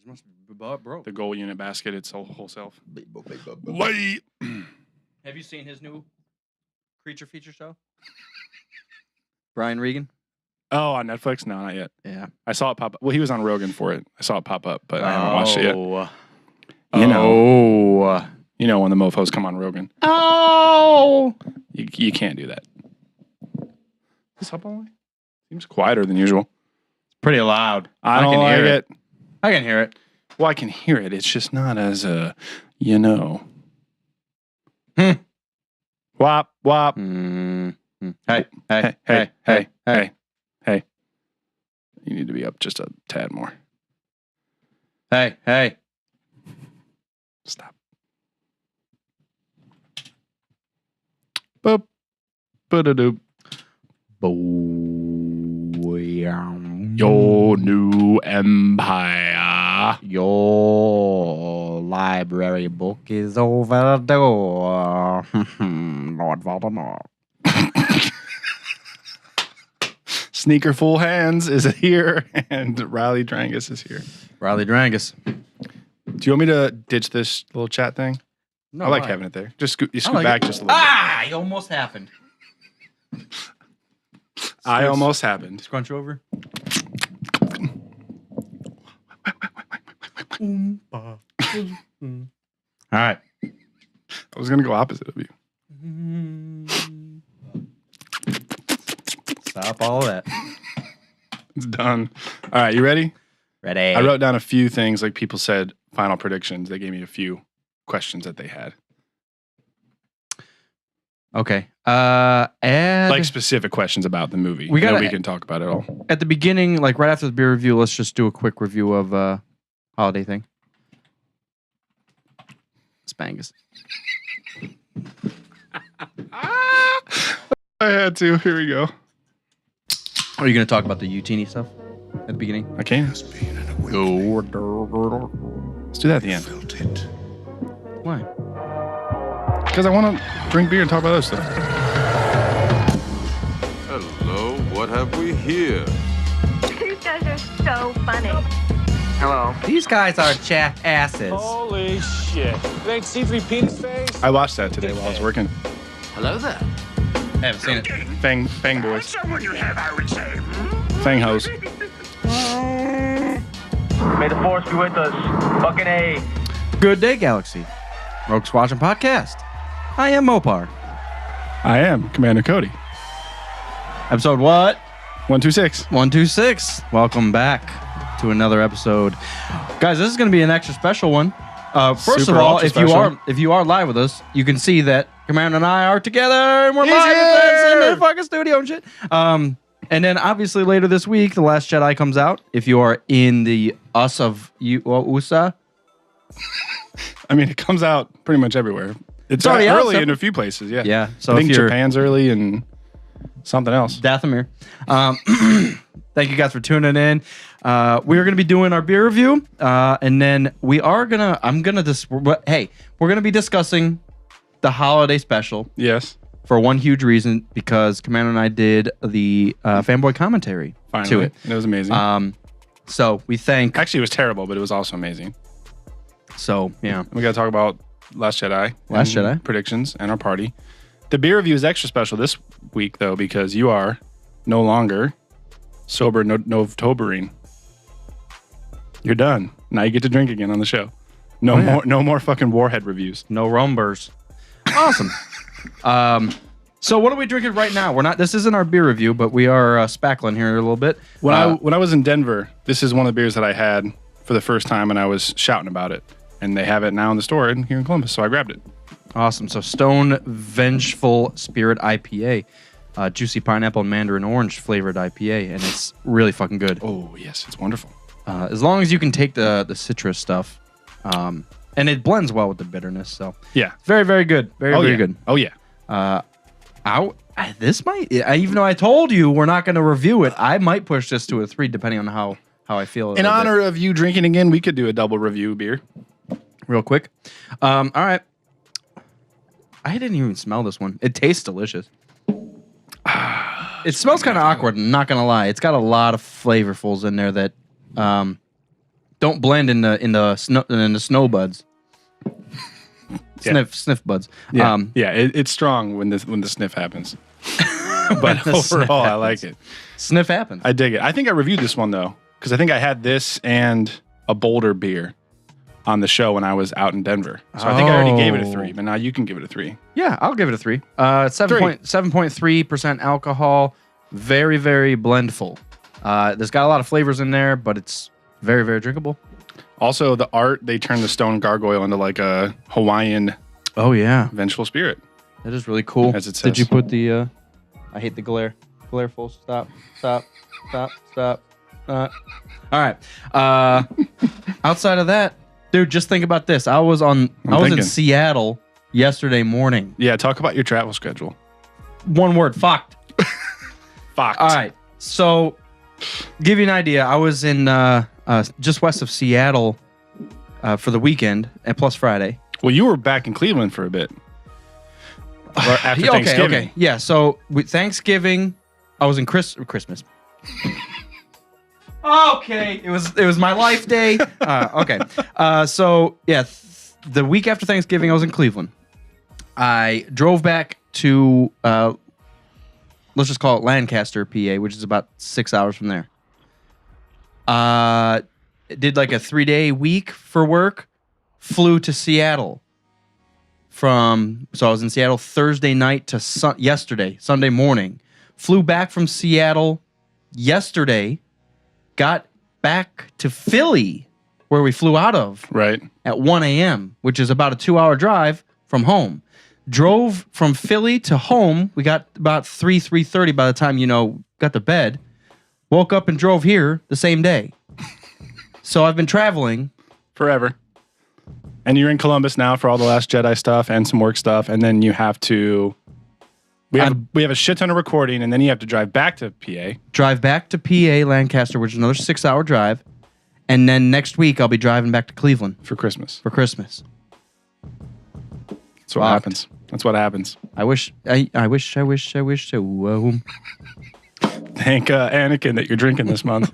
must be broke. The goal unit basket, it's whole self. Wait. Have you seen his new creature feature show? Brian Regan? Oh, on Netflix? No, not yet. Yeah. I saw it pop up. Well, he was on Rogan for it. I saw it pop up, but I haven't watched it yet. You know when the mofos come on Rogan. Oh! You can't do that. Is this up all the way? Seems quieter than usual. It's pretty loud. I don't like it. I can hear it. Well, I can hear it. It's just not as, you know. Wop, wop. Hey. You need to be up just a tad more. Hey. Stop. Boop. Ba-da-doop. Your new empire. Your library book is over the door. Lord Voldemort. Sneaker Full Hands is here, and Riley Drangus is here. Riley Drangus. Do you want me to ditch this little chat thing? No, I like having it there. Just scoot back just a little bit. Ah, it almost happened. I almost happened. Scrunch over. All right. I was going to go opposite of you. Stop all that. It's done. All right, you ready? Ready. I wrote down a few things, like people said, final predictions. They gave me a few questions that they had. Okay. And like specific questions about the movie. We can talk about it all. At the beginning, like right after the beer review, let's just do a quick review of Holiday thing. Spangus. I had to. Here we go. Are you going to talk about the Utini stuff at the beginning? I can. Let's do that at the end. Why? Because I want to drink beer and talk about other stuff. Hello, what have we here? These guys are so funny. Hello. These guys are jackasses. Holy shit. You ain't C3 penis face? I watched that today while I was working. Hello there. I haven't seen it. Fang boys. Someone you have, I would say. Fang hoes. May the force be with us. Fucking A. Good day, Galaxy. Rogue Squadron Podcast. I am Mopar. I am Commander Cody. Episode what? 126. 126. Welcome back to another episode. Guys, this is going to be an extra special one. First of all, if you are live with us, you can see that Commander and I are together and we're live in the fucking studio and shit. And then obviously later this week, The Last Jedi comes out. If you are in the USA. I mean, it comes out pretty much everywhere. It's already out, early in a few places, yeah. Yeah. So I think if you're Japan's early and something else. Dathomir. Thank you guys for tuning in. We're going to be doing our beer review, and then we're going to be discussing the holiday special. Yes. For one huge reason, because Commander and I did the Fanboy Commentary to it. It was amazing. So we thank... Actually, it was terrible, but it was also amazing. So, yeah. We got to talk about Last Jedi. Last Jedi. Predictions and our party. The beer review is extra special this week, though, because you are no longer sober Novtobering. You're done. Now you get to drink again on the show. No more fucking Warhead reviews. No rumbers. Awesome. So what are we drinking right now? This isn't our beer review, but we are spackling here a little bit. When I was in Denver, this is one of the beers that I had for the first time, and I was shouting about it. And they have it now in the store here in Columbus, so I grabbed it. Awesome. So Stone Vengeful Spirit IPA. Juicy pineapple and mandarin orange flavored IPA, and it's really fucking good. Oh, yes. It's wonderful. As long as you can take the citrus stuff. And it blends well with the bitterness. So yeah. Very, very good. Very good. Oh, yeah. This might, even though I told you we're not going to review it, I might push this to a 3 depending on how I feel. In honor of you drinking again, we could do a double review beer. Real quick. All right. I didn't even smell this one. It tastes delicious. It smells kind of awkward, I'm not going to lie. It's got a lot of flavorfuls in there that don't don't blend in the snow buds. Sniff buds. Yeah, it's strong when the sniff happens. But overall, I like it. Sniff happens. I dig it. I think I reviewed this one though, because I think I had this and a Boulder beer on the show when I was out in Denver. So I think I already gave it a 3, but now you can give it a 3. Yeah, I'll give it a 3. 7.3% alcohol. Very, very blendful. There's got a lot of flavors in there, but it's very, very drinkable. Also, the art, they turned the stone gargoyle into like a Hawaiian vengeful spirit. That is really cool. As it says. Did you put the, I hate the glare. Glare full. Stop. All right. Outside of that, dude, just think about this. I was in Seattle yesterday morning. Yeah, talk about your travel schedule. One word, fucked. Fucked. All right. So, give you an idea. I was in just west of Seattle for the weekend and plus Friday. Well, you were back in Cleveland for a bit. After Thanksgiving. Okay. Yeah. So with Thanksgiving, I was in Christmas. Okay. It was my life day. Okay. So yeah, the week after Thanksgiving, I was in Cleveland. I drove back to let's just call it Lancaster, PA, which is about 6 hours from there. Did like a 3-day week for work. Flew to Seattle. So I was in Seattle Thursday night to Sunday morning. Flew back from Seattle yesterday. Got back to Philly, where we flew out of. Right. At 1 a.m., which is about a 2-hour drive from home. Drove from Philly to home. We got about 3:30 by the time, got to bed. Woke up and drove here the same day. So I've been traveling. Forever. And you're in Columbus now for all the Last Jedi stuff and some work stuff. And then you have to... We have a shit ton of recording, and then you have to drive back to PA. Drive back to PA, Lancaster, which is another 6-hour drive. And then next week, I'll be driving back to Cleveland. For Christmas. That's what happens. That's what happens. I wish. Thank Anakin that you're drinking this month.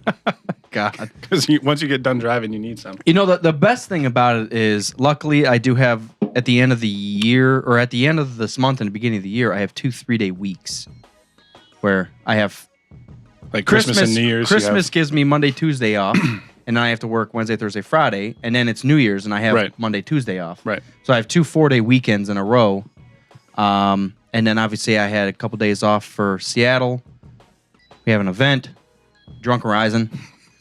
God. Because once you get done driving, you need some. The best thing about it is, luckily, I do have, at the end of the year, or at the end of this month and the beginning of the year, I have 2 3-day weeks where I have... Like Christmas and New Year's. Christmas gives me Monday, Tuesday off, and then I have to work Wednesday, Thursday, Friday, and then it's New Year's, and I have Monday, Tuesday off. Right. So I have 2 4-day weekends in a row. And then obviously I had a couple days off for Seattle. We have an event, Drunk Horizon.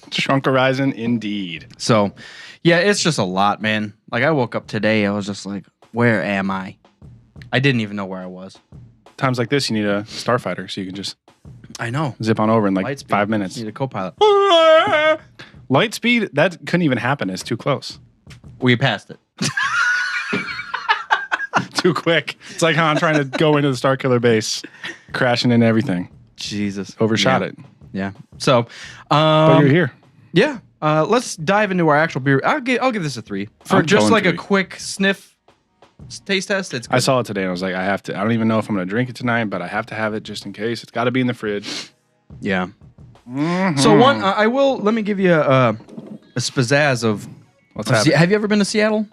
Drunk Horizon, indeed. So, yeah, it's just a lot, man. Like, I woke up today, I was just like, where am I? I didn't even know where I was. Times like this, you need a starfighter so you can just... I know. Zip on over in like Lightspeed. 5 minutes. You need a co-pilot. Lightspeed, that couldn't even happen. It's too close. We passed it. Too quick. It's like how I'm trying to go into the Starkiller base, crashing into everything. Jesus. Overshot it. Yeah. So, but you're here. Yeah. Let's dive into our actual beer. I'll give this a 3 for I'm just going like 3. a quick sniff taste test. It's good. I saw it today and I was like, I have to. I don't even know if I'm going to drink it tonight, but I have to have it just in case. It's got to be in the fridge. Yeah. Mm-hmm. So I will. Let me give you a spizzazz of what's happening. Have you ever been to Seattle?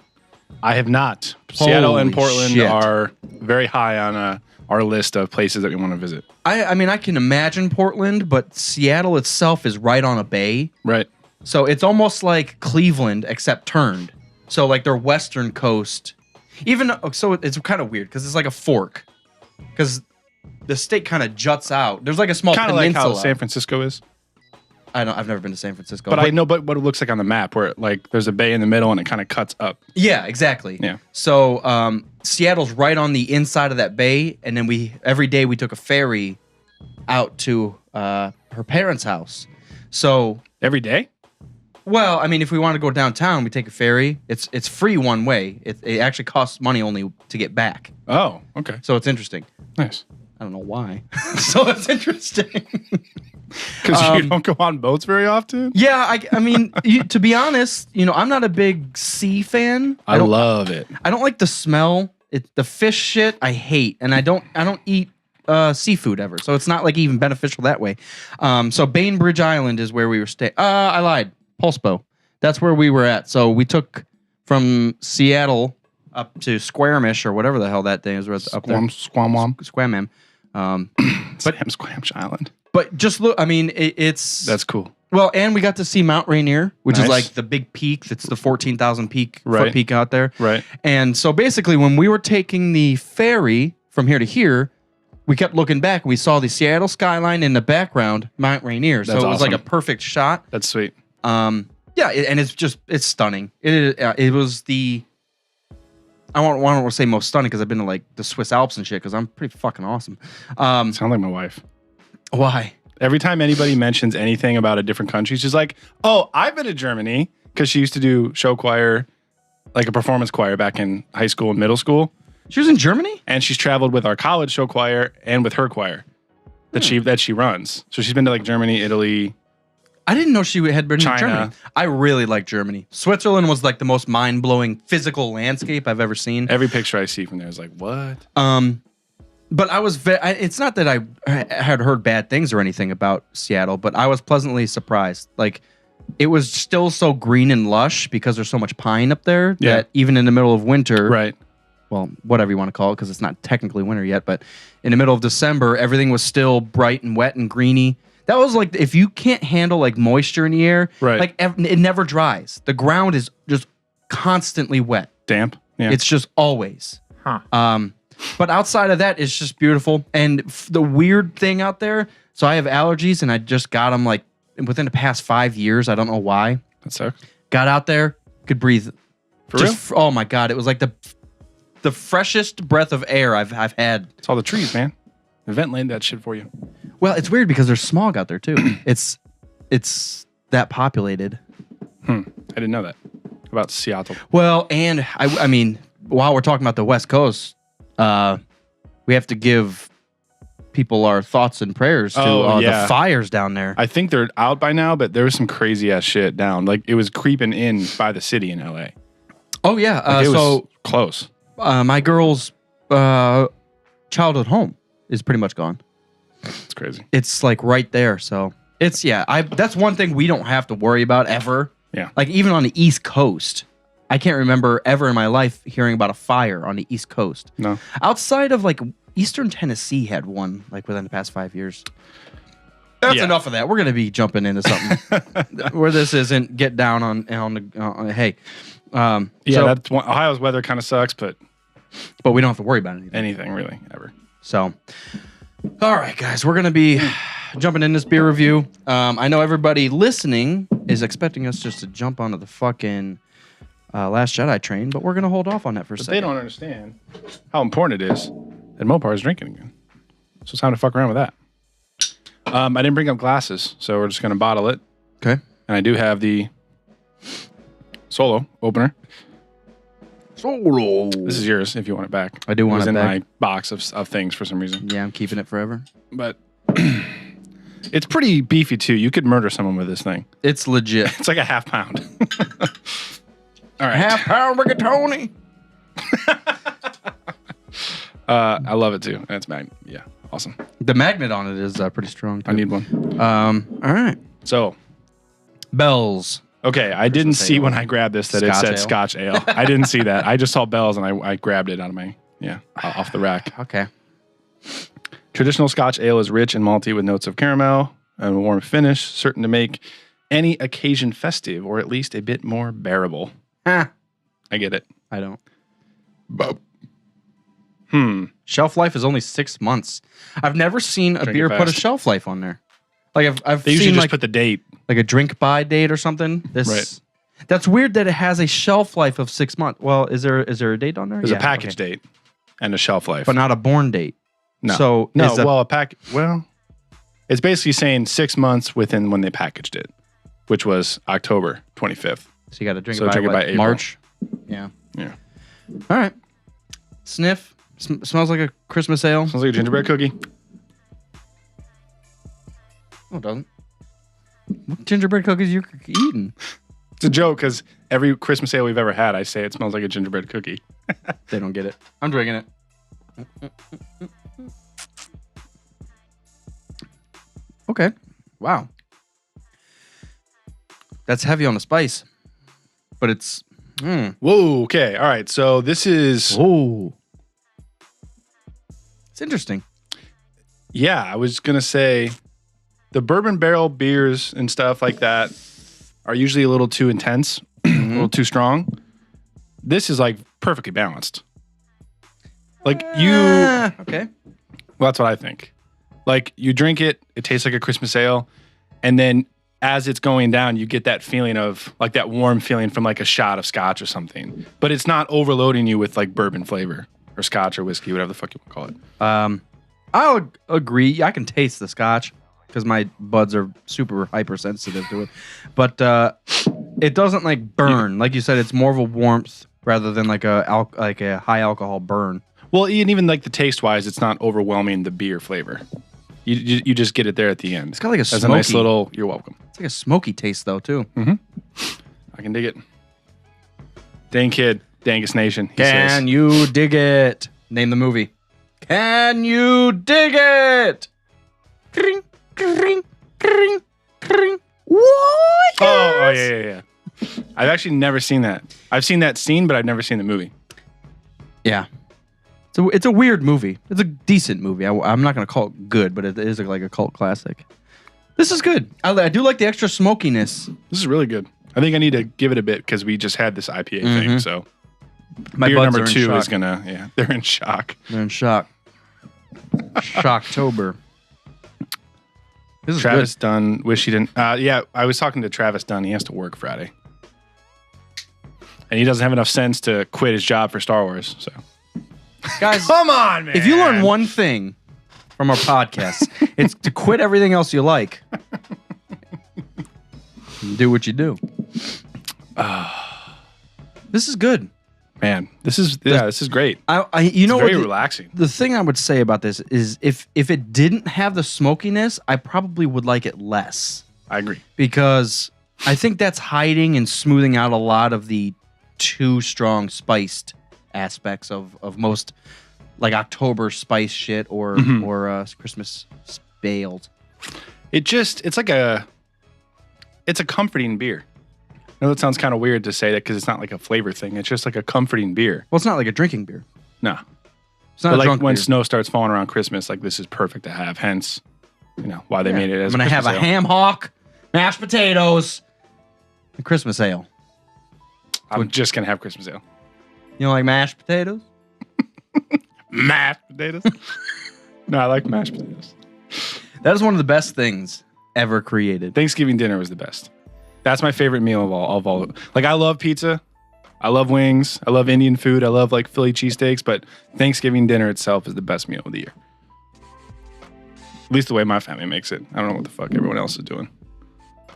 I have not. Holy Seattle and Portland shit. are very high on our list of places that we want to visit. I mean, I can imagine Portland, but Seattle itself is right on a bay. Right. So it's almost like Cleveland, except turned. So like their western coast. So it's kind of weird because it's like a fork. Because the state kind of juts out. There's like a small peninsula. peninsula. Kind of like how San Francisco is. I've never been to San Francisco. But I know what it looks like on the map where like there's a bay in the middle and it kind of cuts up. Yeah, exactly. Yeah. So Seattle's right on the inside of that bay. And then every day we took a ferry out to her parents' house. So every day? Well, I mean, if we want to go downtown, we take a ferry. It's free one way. It actually costs money only to get back. Oh, okay. So it's interesting. Nice. I don't know why. So it's interesting. Because you don't go on boats very often? Yeah, I mean, to be honest, I'm not a big sea fan. I love it. I don't like the smell. The fish shit I hate, and I don't eat seafood ever. So it's not like even beneficial that way. So Bainbridge Island is where we were staying. I lied. Pulsebo. That's where we were at. So we took from Seattle up to Squamish or whatever the hell that thing is. Up there. Squamam. Squamish Island. But just look, I mean, that's cool. Well, and we got to see Mount Rainier, which is like the big peak. That's the 14,000 foot peak out there. Right. And so basically, when we were taking the ferry from here to here, we kept looking back. We saw the Seattle skyline in the background, Mount Rainier. So it was like a perfect shot. That's sweet. Yeah, and it's stunning. It was the, I don't want to say most stunning because I've been to like the Swiss Alps and shit because I'm pretty fucking awesome. Sound like my wife. Why? Every time anybody mentions anything about a different country, she's like, "Oh, I've been to Germany," because she used to do show choir, like a performance choir back in high school and middle school. She was in Germany? And she's traveled with our college show choir and with her choir that she runs. So she's been to like Germany, Italy. I didn't know she had been China. to Germany. I really like Germany. Switzerland was like the most mind-blowing physical landscape I've ever seen. Every picture I see from there is like, what? But I was it's not that I had heard bad things or anything about Seattle, but I was pleasantly surprised. Like, it was still so green and lush because there's so much pine up there that even in the middle of winter, right? Well, whatever you want to call it, because it's not technically winter yet, but in the middle of December, everything was still bright and wet and greeny. That was like, if you can't handle like moisture in the air, like it never dries. The ground is just constantly wet. Damp. Yeah. It's just always. But outside of that, it's just beautiful. And the weird thing out there, so I have allergies and I just got them like within the past 5 years. I don't know why. That sucks. Got out there, could breathe. For real? Oh my God. It was like the freshest breath of air I've had. It's all the trees, man. The vent laid that shit for you. Well, it's weird because there's smog out there too. It's that populated. I didn't know that about Seattle. Well, and I mean, while we're talking about the West Coast, we have to give people our thoughts and prayers to the fires down there. I think they're out by now, but there was some crazy ass shit down. Like it was creeping in by the city in LA. Oh yeah, like it was close. My girl's childhood home is pretty much gone. It's crazy. It's like right there. So it's that's one thing we don't have to worry about ever. Yeah. Like even on the East Coast, I can't remember ever in my life hearing about a fire on the East Coast. No. Outside of like Eastern Tennessee had one like within the past 5 years. That's enough of that. We're gonna be jumping into something where this isn't get down on the hey. That's one, Ohio's weather kind of sucks, but we don't have to worry about anything really ever. So, all right, guys, we're gonna be jumping in this beer review. I know everybody listening is expecting us just to jump onto the fucking Last Jedi train, but we're gonna hold off on that for a second. They don't understand how important it is that Mopar is drinking again. So it's time to fuck around with that. I didn't bring up glasses, so we're just gonna bottle it. Okay. And I do have the Solo opener. Solo. This is yours if you want it back. I do want it back. It was in my box of things for some reason. Yeah, I'm keeping it forever. But it's pretty beefy too. You could murder someone with this thing. It's legit. It's like a half pound. All right. Half pound rigatoni. I love it too. And it's yeah, awesome. The magnet on it is pretty strong too. I need one. All right. So, bells. Okay, I didn't see when I grabbed this that it said Scotch Ale. I didn't see that. I just saw bells and I grabbed it out of my off the rack. Okay. Traditional Scotch Ale is rich and malty with notes of caramel and a warm finish, certain to make any occasion festive or at least a bit more bearable. I get it. I don't. Shelf life is only 6 months. I've never seen a beer put a shelf life on there. Like I've they seen usually just like put the date, like a drink by date or something. Right. That's weird that it has a shelf life of 6 months. Well, is there a date on there? There's a package date and a shelf life, but not a born date. No. So it's basically saying 6 months within when they packaged it, which was October 25th. So you got to drink it by April. March. Yeah. Yeah. All right. Sniff. Smells like a Christmas ale. Smells like a gingerbread cookie. No, it doesn't. What gingerbread cookies you eating? It's a joke because every Christmas ale we've ever had, I say it smells like a gingerbread cookie. They don't get it. I'm drinking it. Okay. Wow. That's heavy on the spice. but it's. Whoa. Okay. All right. So this is. Oh. It's interesting. Yeah, I was gonna say, the bourbon barrel beers and stuff like that are usually a little too intense, a little too strong. This is like perfectly balanced. Like Okay. Well, that's what I think. Like you drink it, it tastes like a Christmas ale, and then as it's going down, you get that feeling of like that warm feeling from like a shot of scotch or something. But it's not overloading you with like bourbon flavor or scotch or whiskey, whatever the fuck you want to call it. I would agree. I can taste the scotch because my buds are super hypersensitive to it, but it doesn't like burn. Like you said, it's more of a warmth rather than like a high alcohol burn. Well, even like the taste wise, it's not overwhelming the beer flavor. You just get it there at the end. It's got like a As smoky. a nice little. You're welcome. It's like a smoky taste though too. I can dig it. Dang kid, Dangus Nation. Can you dig it? Name the movie. Can you dig it? Kring, kring, kring, kring. What? Oh yeah. I've actually never seen that. I've seen that scene, but I've never seen the movie. Yeah. So it's a weird movie. It's a decent movie. I'm not going to call it good, but it is like a cult classic. This is good. I do like the extra smokiness. This is really good. I think I need to give it a bit because we just had this IPA thing. So My beer buds number are in 2 shock. is gonna. Yeah, they're in shock. They're in shock. Shocktober. This is Travis Dunn. Wish he didn't. Yeah, I was talking to Travis Dunn. He has to work Friday, and he doesn't have enough sense to quit his job for Star Wars. So, Guys, come on, man. if you learn one thing from our podcast, it's to quit everything else you like. And do what you do. This is good. man, this is great. You know It's very what? relaxing. The thing I would say about this is if it didn't have the smokiness, I probably would like it less. I agree. Because I think that's hiding and smoothing out a lot of the too strong spiced aspects of most like October spice shit or Christmas spaled. It's a comforting beer. I know that sounds kind of weird to say that because it's not like a flavor thing. It's just like a comforting beer. Well, it's not like a drinking beer. No. It's not But a like drunk when beer. snow starts falling around Christmas, like this is perfect to have. Hence, why they made it as I'm gonna a have a Christmas ale. ham hock, mashed potatoes, and Christmas ale. I'm just gonna have Christmas ale. You don't like mashed potatoes? Mashed potatoes? No, I like mashed potatoes. That is one of the best things ever created. Thanksgiving dinner was the best. That's my favorite meal of all. Like I love pizza, I love wings, I love Indian food, I love like Philly cheesesteaks, but Thanksgiving dinner itself is the best meal of the year. At least the way my family makes it. I don't know what the fuck everyone else is doing.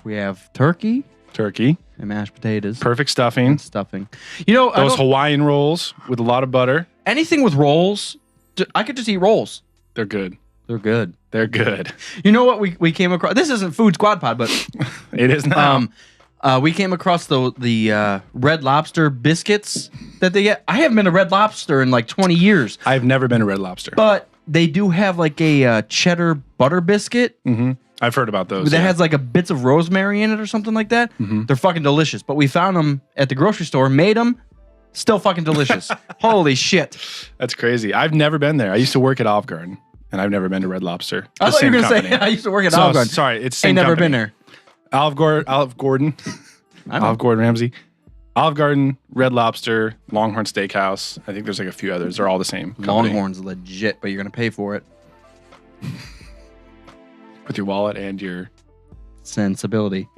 We have turkey Turkey, and mashed potatoes, perfect stuffing, stuffing. You know, those Hawaiian rolls with a lot of butter. Anything with rolls, I could just eat rolls. They're good. They're good. They're good. You know what we came across? This isn't Food Squad Pod, but It is now. we came across the Red Lobster biscuits that they get. I haven't been to Red Lobster in like 20 years, I've never been to Red Lobster. but they do have like a cheddar butter biscuit I've heard about those. that has like a bits of rosemary in it or something like that. They're fucking delicious. But we found them at the grocery store, made them, still fucking delicious. Holy shit. That's crazy. I've never been there. I used to work at Olive Garden, and I've never been to Red Lobster. I The thought you were same going to say, company. I used to work at So, Olive Garden. sorry, it's the Ain't same never company. been there. Olive Gordon. I know. Olive Gordon Ramsay. Olive Garden, Red Lobster, Longhorn Steakhouse. I think there's like a few others. They're all the same company. Longhorn's legit, but you're going to pay for it. With your wallet and your... Sensibility.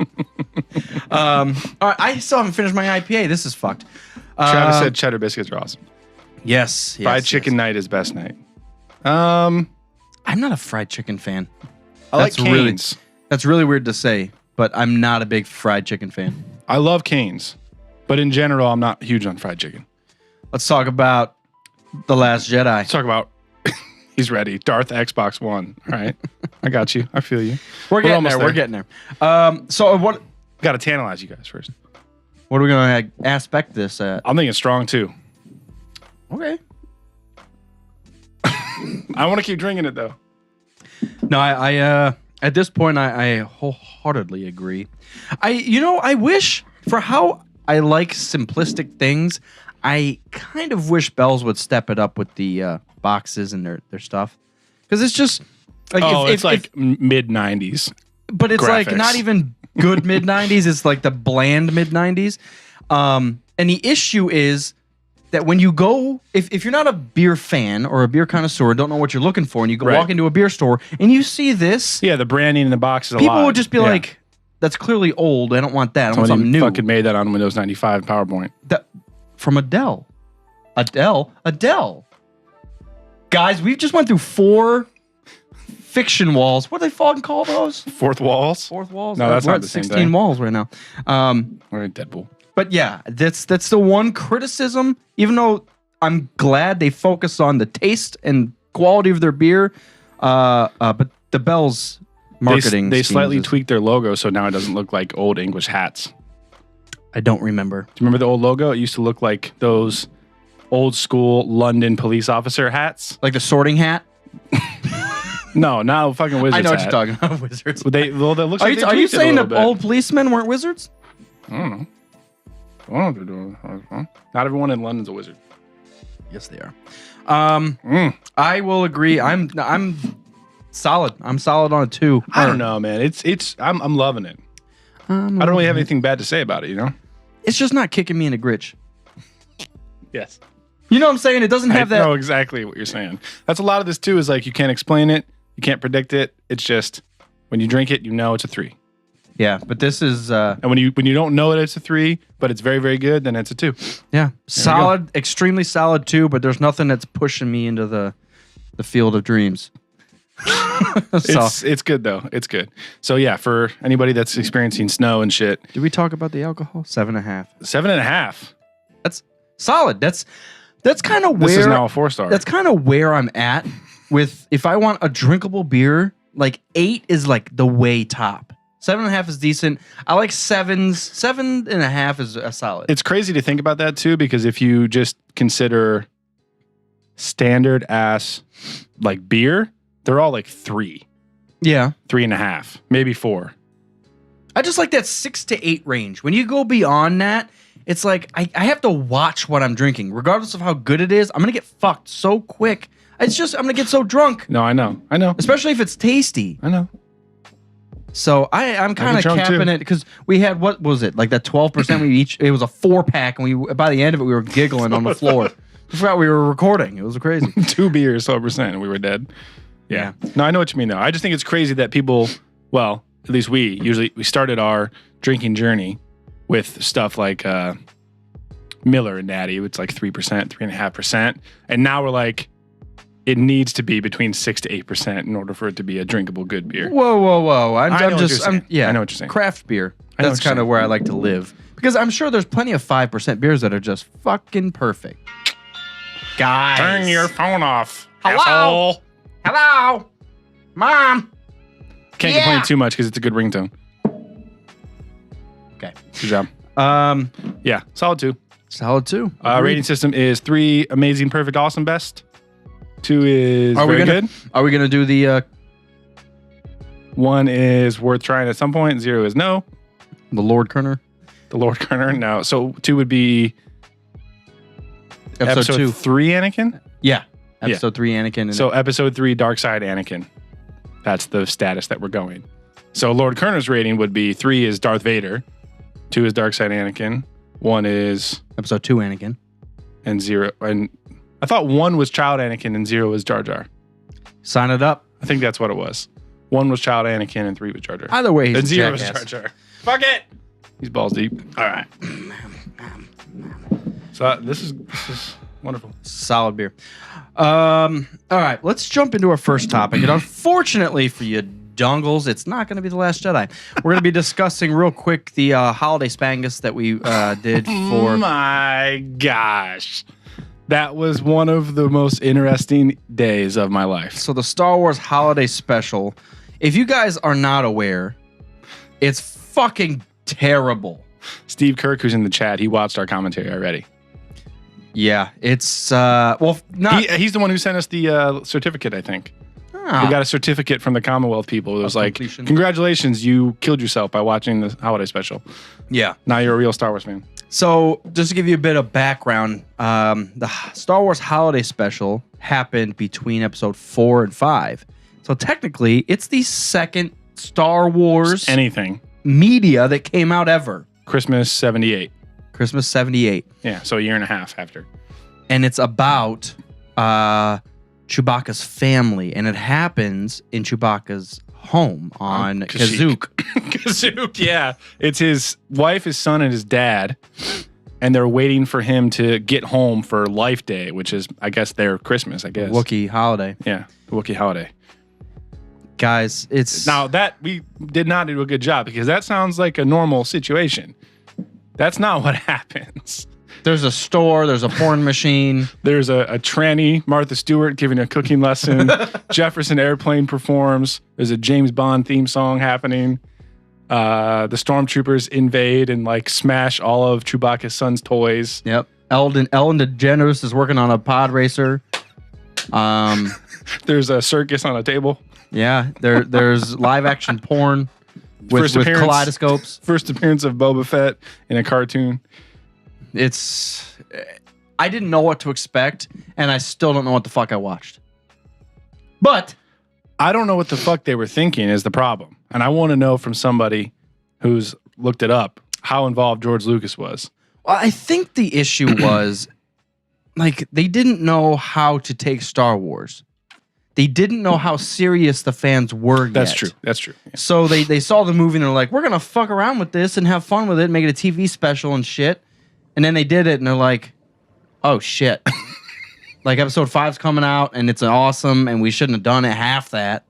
All right, I still haven't finished my IPA. This is fucked. Travis said cheddar biscuits are awesome. Yes. Fried chicken night is best night. I'm not a fried chicken fan. I like That's really- Cane's. That's really weird to say, but I'm not a big fried chicken fan. I love Cane's. But in general, I'm not huge on fried chicken. Let's talk about The Last Jedi. Let's talk about... He's ready. Darth Xbox One. All right. I got you. I feel you. We're getting almost there. We're getting there. So what Got to tantalize you guys first. are we going to aspect this at? I'm thinking strong too. Okay. I want to keep drinking it though. No, I at this point I wholeheartedly agree. I wish for how I like simplistic things. I kind of wish Bell's would step it up with the boxes and their stuff. Because it's just... like mid-90s. But it's graphics. like not even good mid-90s. It's like the bland mid-90s. And the issue is that when you go... If you're not a beer fan or a beer connoisseur, don't know what you're looking for, and you go walk into a beer store and you see this... Yeah, the branding in the box is a lot. People would just be like, that's clearly old. I don't want that. I want something new. Fucking made that on Windows 95 PowerPoint. From Adele. Adele. Guys, we've just went through 4 fiction walls. What do they fucking call those? Fourth walls? Fourth walls? No, that's We're not at the same 16 thing. walls right now. We're in Deadpool. But yeah, that's the one criticism. Even though I'm glad they focus on the taste and quality of their beer, but the Bell's marketing They slightly tweaked their logo so now it doesn't look like old English hats. I don't remember. Do you remember the old logo? It used to look like those old school London police officer hats. Like the sorting hat? No, now fucking wizards. I know what hat. you're talking about, wizards. That looks like Are you saying that old policemen weren't wizards? I don't know. I don't know what they're doing. Not everyone in London's a wizard. Yes, they are. I will agree. I'm solid. I'm solid on a 2. I don't know, man. I'm loving it. I don't really have anything bad to say about it, you know? It's just not kicking me in the gritch. Yes. You know what I'm saying? It doesn't have that. I know exactly what you're saying. That's a lot of this too, is like you can't explain it, you can't predict it. It's just when you drink it, you know it's a 3. Yeah, but this is and when you don't know that it's a 3, but it's very, very good, then it's a 2. yeah, solid, extremely solid 2, but there's nothing that's pushing me into the field of dreams. It's good though. It's good. So yeah, for anybody that's experiencing snow and shit. Did we talk about the alcohol? 7.5. 7.5. That's solid. That's kind of where This is now a 4-star. That's kind of where I'm at with if I want a drinkable beer, like 8 is like the way top. 7.5 is decent. I like 7s. 7.5 is a solid. It's crazy to think about that too, because if you just consider standard ass like beer, they're all like 3. Yeah. 3.5, maybe 4. I just like that 6 to 8 range. When you go beyond that, it's like I have to watch what I'm drinking. Regardless of how good it is, I'm going to get fucked so quick. It's just, I'm going to get so drunk. No, I know. Especially if it's tasty. I know. So I'm kind of capping it because we had, what was it? Like that 12% it was a 4-pack and by the end of it, we were giggling on the floor. I forgot we were recording. It was crazy. 2 beers, 12%, and we were dead. Yeah. No, I know what you mean though. I just think it's crazy that people, well, at least we started our drinking journey with stuff like Miller and Natty. It's like 3%, 3.5%. And now we're like, it needs to be between 6 to 8% in order for it to be a drinkable good beer. Whoa. I know what you're saying. Yeah, I know what you're saying. Craft beer. That's kind of where I like to live. Because I'm sure there's plenty of 5% beers that are just fucking perfect. Guys. Turn your phone off. Hello? Asshole. Hello? Mom? Can't complain too much because it's a good ringtone. Okay. Good job. Yeah, solid 2. Solid 2. Rating system is 3, amazing, perfect, awesome, best. 2 is very good. Are we going to do the... 1 is worth trying at some point. 0 is no. The Lord Kerner? The Lord Kerner, no. So 2 would be... Episode 2. 3 Anakin? Yeah. Episode 3 Anakin. So episode 3 Darkside Anakin. That's the status that we're going. So Lord Kerner's rating would be 3 is Darth Vader. 2 is Darkside Anakin. 1 is... Episode 2 Anakin. And 0... And I thought 1 was Child Anakin and 0 was Jar Jar. Sign it up. I think that's what it was. 1 was Child Anakin and 3 was Jar Jar. Either way, he's and 0 was jackass. Jar Jar. Fuck it! He's balls deep. All right. So this is wonderful. Solid beer. All right, let's jump into our first topic. And unfortunately for you dongles, it's not going to be The Last Jedi. We're going to be discussing real quick the holiday spangus that we did for... Oh my gosh. That was one of the most interesting days of my life. So the Star Wars Holiday Special, if you guys are not aware, it's fucking terrible. Steve Kirk, who's in the chat, he watched our commentary already. Yeah, it's well, not. He's the one who sent us the certificate, I think. We got a certificate from the Commonwealth people. It was like, completion. congratulations, you killed yourself by watching the holiday special. Yeah. Now you're a real Star Wars fan. So, just to give you a bit of background, the Star Wars Holiday Special happened between episode 4 and 5. So, technically, it's the second Star Wars anything media that came out ever. Christmas 78. Christmas 78. Yeah, so a year and a half after. And it's about Chewbacca's family, and it happens in Chewbacca's home on Kashyyyk. Kashyyyk, yeah. It's his wife, his son, and his dad. And they're waiting for him to get home for Life Day, which is, I guess, their Christmas, I guess. Wookie Holiday. Yeah, Wookie Holiday. Guys, it's... Now, that we did not do a good job because that sounds like a normal situation. That's not what happens. There's a store, there's a porn machine. There's a tranny, Martha Stewart, giving a cooking lesson. Jefferson Airplane performs. There's a James Bond theme song happening. The stormtroopers invade and like smash all of Chewbacca's son's toys. Yep. Ellen DeGeneres is working on a pod racer. There's a circus on a table. Yeah. There's live action porn with kaleidoscopes. First appearance of Boba Fett in a cartoon. I didn't know what to expect, and I still don't know what the fuck I watched. But I don't know what the fuck they were thinking is the problem. And I want to know from somebody who's looked it up how involved George Lucas was. Well, I think the issue was like they didn't know how to take Star Wars. They didn't know how serious the fans were yet. That's true. That's true. Yeah. So they saw the movie and they're like, we're going to fuck around with this and have fun with it, make it a TV special and shit. And then they did it and they're like, oh shit. Like episode 5's coming out and it's awesome and we shouldn't have done it half that.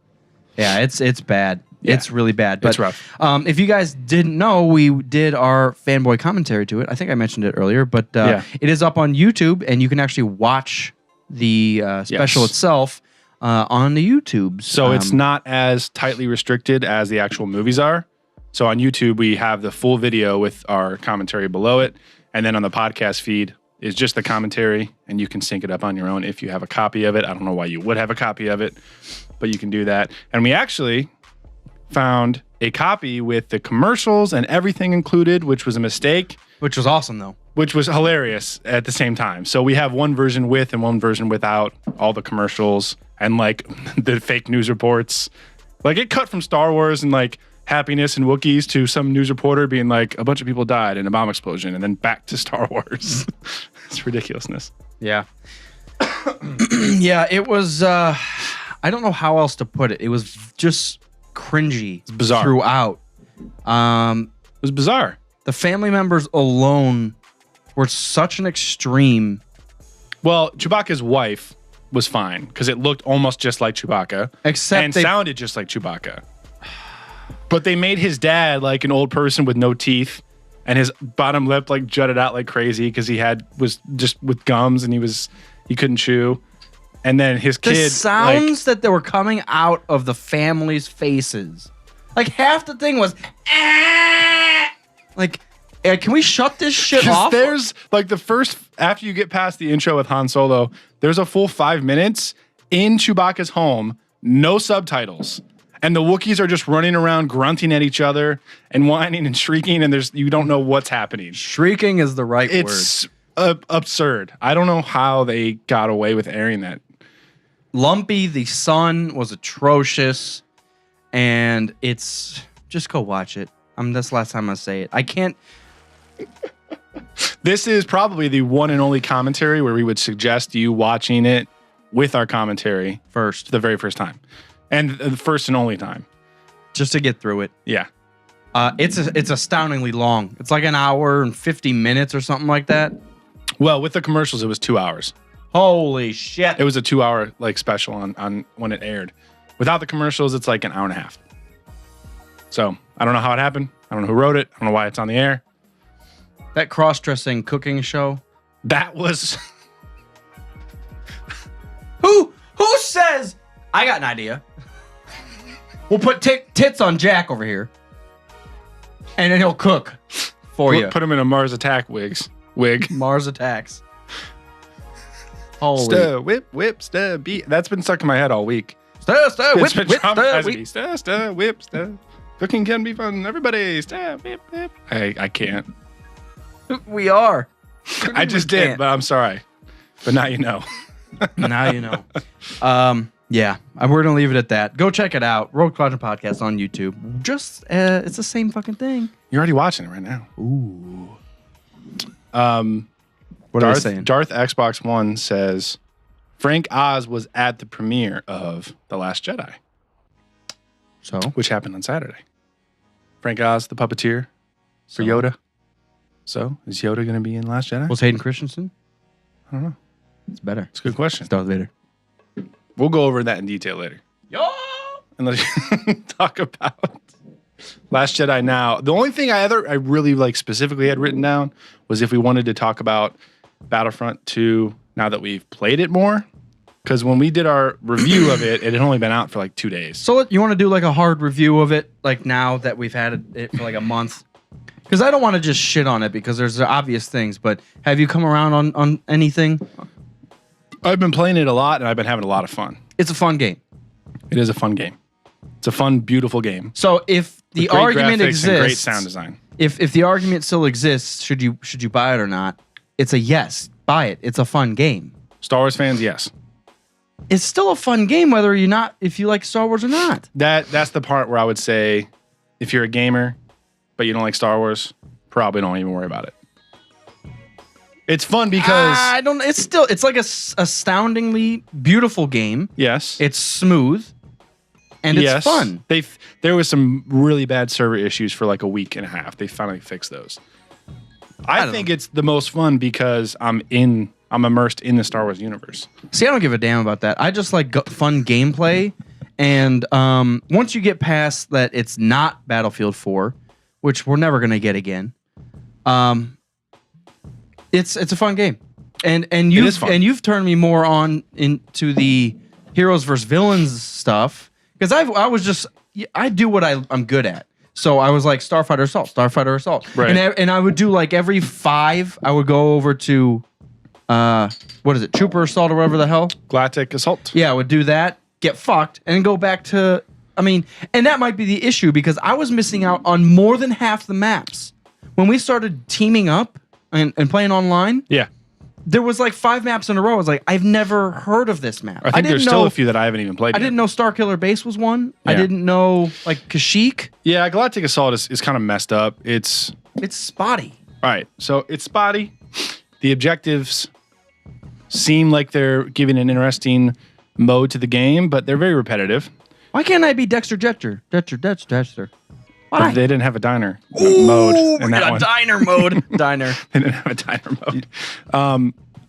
Yeah, it's bad. Yeah. It's really bad. But, it's rough. If you guys didn't know, we did our fanboy commentary to it. I think I mentioned it earlier, but it is up on YouTube and you can actually watch the special itself on the YouTubes. So it's not as tightly restricted as the actual movies are. So on YouTube, we have the full video with our commentary below it. And then on the podcast feed is just the commentary, and you can sync it up on your own if you have a copy of it. I don't know why you would have a copy of it, but you can do that. And we actually found a copy with the commercials and everything included, which was a mistake. Which was awesome, though. Which was hilarious at the same time. So we have one version with and one version without all the commercials and like the fake news reports. Like it cut from Star Wars and like happiness and Wookiees to some news reporter being like a bunch of people died in a bomb explosion and then back to Star Wars. It's ridiculousness. Yeah. Yeah, it was I don't know how else to put it. It was just cringy. It's bizarre throughout. It was bizarre. The family members alone were such an extreme. Well, Chewbacca's wife was fine because it looked almost just like Chewbacca and sounded just like Chewbacca. But they made his dad like an old person with no teeth, and his bottom lip like jutted out like crazy because was just with gums and he couldn't chew. And then his kid, the sounds that were coming out of the family's faces, like half the thing was, like, can we shut this shit off? There's like the first after you get past the intro with Han Solo, there's a full 5 minutes in Chewbacca's home, no subtitles. And the Wookiees are just running around grunting at each other and whining and shrieking, and you don't know what's happening. Shrieking is the right word. It's absurd. I don't know how they got away with airing that. Lumpy, the son, was atrocious, and it's just go watch it. That's the last time I say it. I can't. This is probably the one and only commentary where we would suggest you watching it with our commentary first, the very first time. And the first and only time. Just to get through it. Yeah. It's astoundingly long. It's like an hour and 50 minutes or something like that. Well, with the commercials, it was 2 hours. Holy shit. It was a 2 hour like special on when it aired. Without the commercials, it's like an hour and a half. So I don't know how it happened. I don't know who wrote it. I don't know why it's on the air. That cross-dressing cooking show. That was... Who says... I got an idea. We'll put tits on Jack over here. And then he'll cook for you. Put him in a Mars Attack wig. Mars Attacks. Holy. Stir, whip, stir, beat. That's been stuck in my head all week. Stir, whip, it's been traumatizing me. Stir, whip, stir. Cooking can be fun. Everybody, stir, whip. I can't. We are. I just did, but I'm sorry. But now you know. Now you know. Yeah, we're gonna leave it at that. Go check it out. Rogue Squadron Podcast on YouTube. Just it's the same fucking thing. You're already watching it right now. Ooh. What are they saying? Darth Xbox One says Frank Oz was at the premiere of The Last Jedi. So, which happened on Saturday. Frank Oz, the puppeteer for Yoda. So, is Yoda going to be in Last Jedi? Was Hayden Christensen? I don't know. It's better. It's a good question. It's Darth Vader. We'll go over that in detail later. Yo! And let's talk about Last Jedi now. The only thing I really like specifically had written down was if we wanted to talk about Battlefront 2 now that we've played it more. Because when we did our review of it, it had only been out for like 2 days. So you want to do like a hard review of it, like now that we've had it for like a month? Because I don't want to just shit on it because there's obvious things. But have you come around on anything? I've been playing it a lot, and I've been having a lot of fun. It's a fun game. It is a fun game. It's a fun, beautiful game. So if the argument exists, and great sound design. If the argument still exists, should you buy it or not? It's a yes. Buy it. It's a fun game. Star Wars fans, yes. It's still a fun game whether if you like Star Wars or not. That's the part where I would say if you're a gamer but you don't like Star Wars, probably don't even worry about it. It's fun because it's like a astoundingly beautiful game. Yes. It's smooth and it's fun. There was some really bad server issues for like a week and a half. They finally fixed those. I think it's the most fun because I'm immersed in the Star Wars universe. See, I don't give a damn about that. I just like fun gameplay. And once you get past that, it's not Battlefield 4, which we're never going to get again. It's a fun game. And you've turned me more on into the heroes versus villains stuff. Because I do what I'm good at. So I was like Starfighter Assault. Right. And I would do like every 5, I would go over to what is it? Trooper Assault or whatever the hell? Galactic Assault. Yeah, I would do that, get fucked, and go back to, and that might be the issue because I was missing out on more than half the maps. When we started teaming up and playing online, yeah, there was like 5 maps in a row. I was like, I've never heard of this map. I think there's still a few that I haven't even played yet. I didn't know Starkiller Base was one. Yeah. I didn't know like Kashyyyk. Yeah, Galactic Assault is kind of messed up. It's spotty. All right, so it's spotty. The objectives seem like they're giving an interesting mode to the game, but they're very repetitive. Why can't I be Dexter Jetster? Why? But they didn't have a diner mode in that one. Diner mode. Diner. They didn't have a diner mode.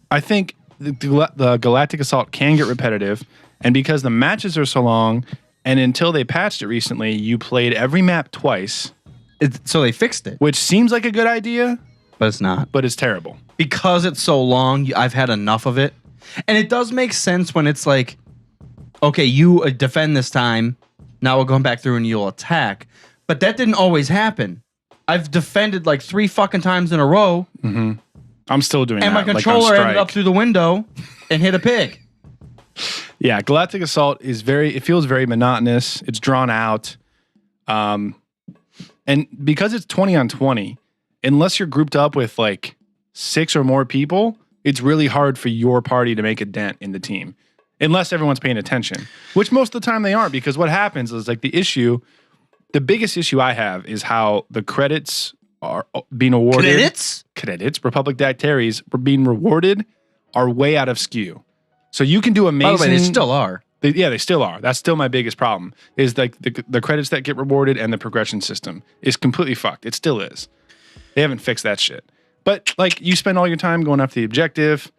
I think the Galactic Assault can get repetitive, and because the matches are so long, and until they patched it recently, you played every map twice. So they fixed it. Which seems like a good idea. But it's not. But it's terrible. Because it's so long, I've had enough of it. And it does make sense when it's like, okay, you defend this time, now we'll go back through and you'll attack. But that didn't always happen. I've defended like 3 fucking times in a row. Mm-hmm. I'm still doing that. And my controller ended up through the window and hit a pig. Yeah, Galactic Assault it feels very monotonous. It's drawn out. And because it's 20 on 20, unless you're grouped up with like 6 or more people, it's really hard for your party to make a dent in the team. Unless everyone's paying attention. Which most of the time they aren't, because what happens is like the biggest issue I have is how the credits are being awarded. Credits? Republic Dactaries being rewarded are way out of skew. So you can do amazing. By the way, they still are. They still are. That's still my biggest problem. Is like the credits that get rewarded and the progression system is completely fucked. It still is. They haven't fixed that shit. But like you spend all your time going after the objective.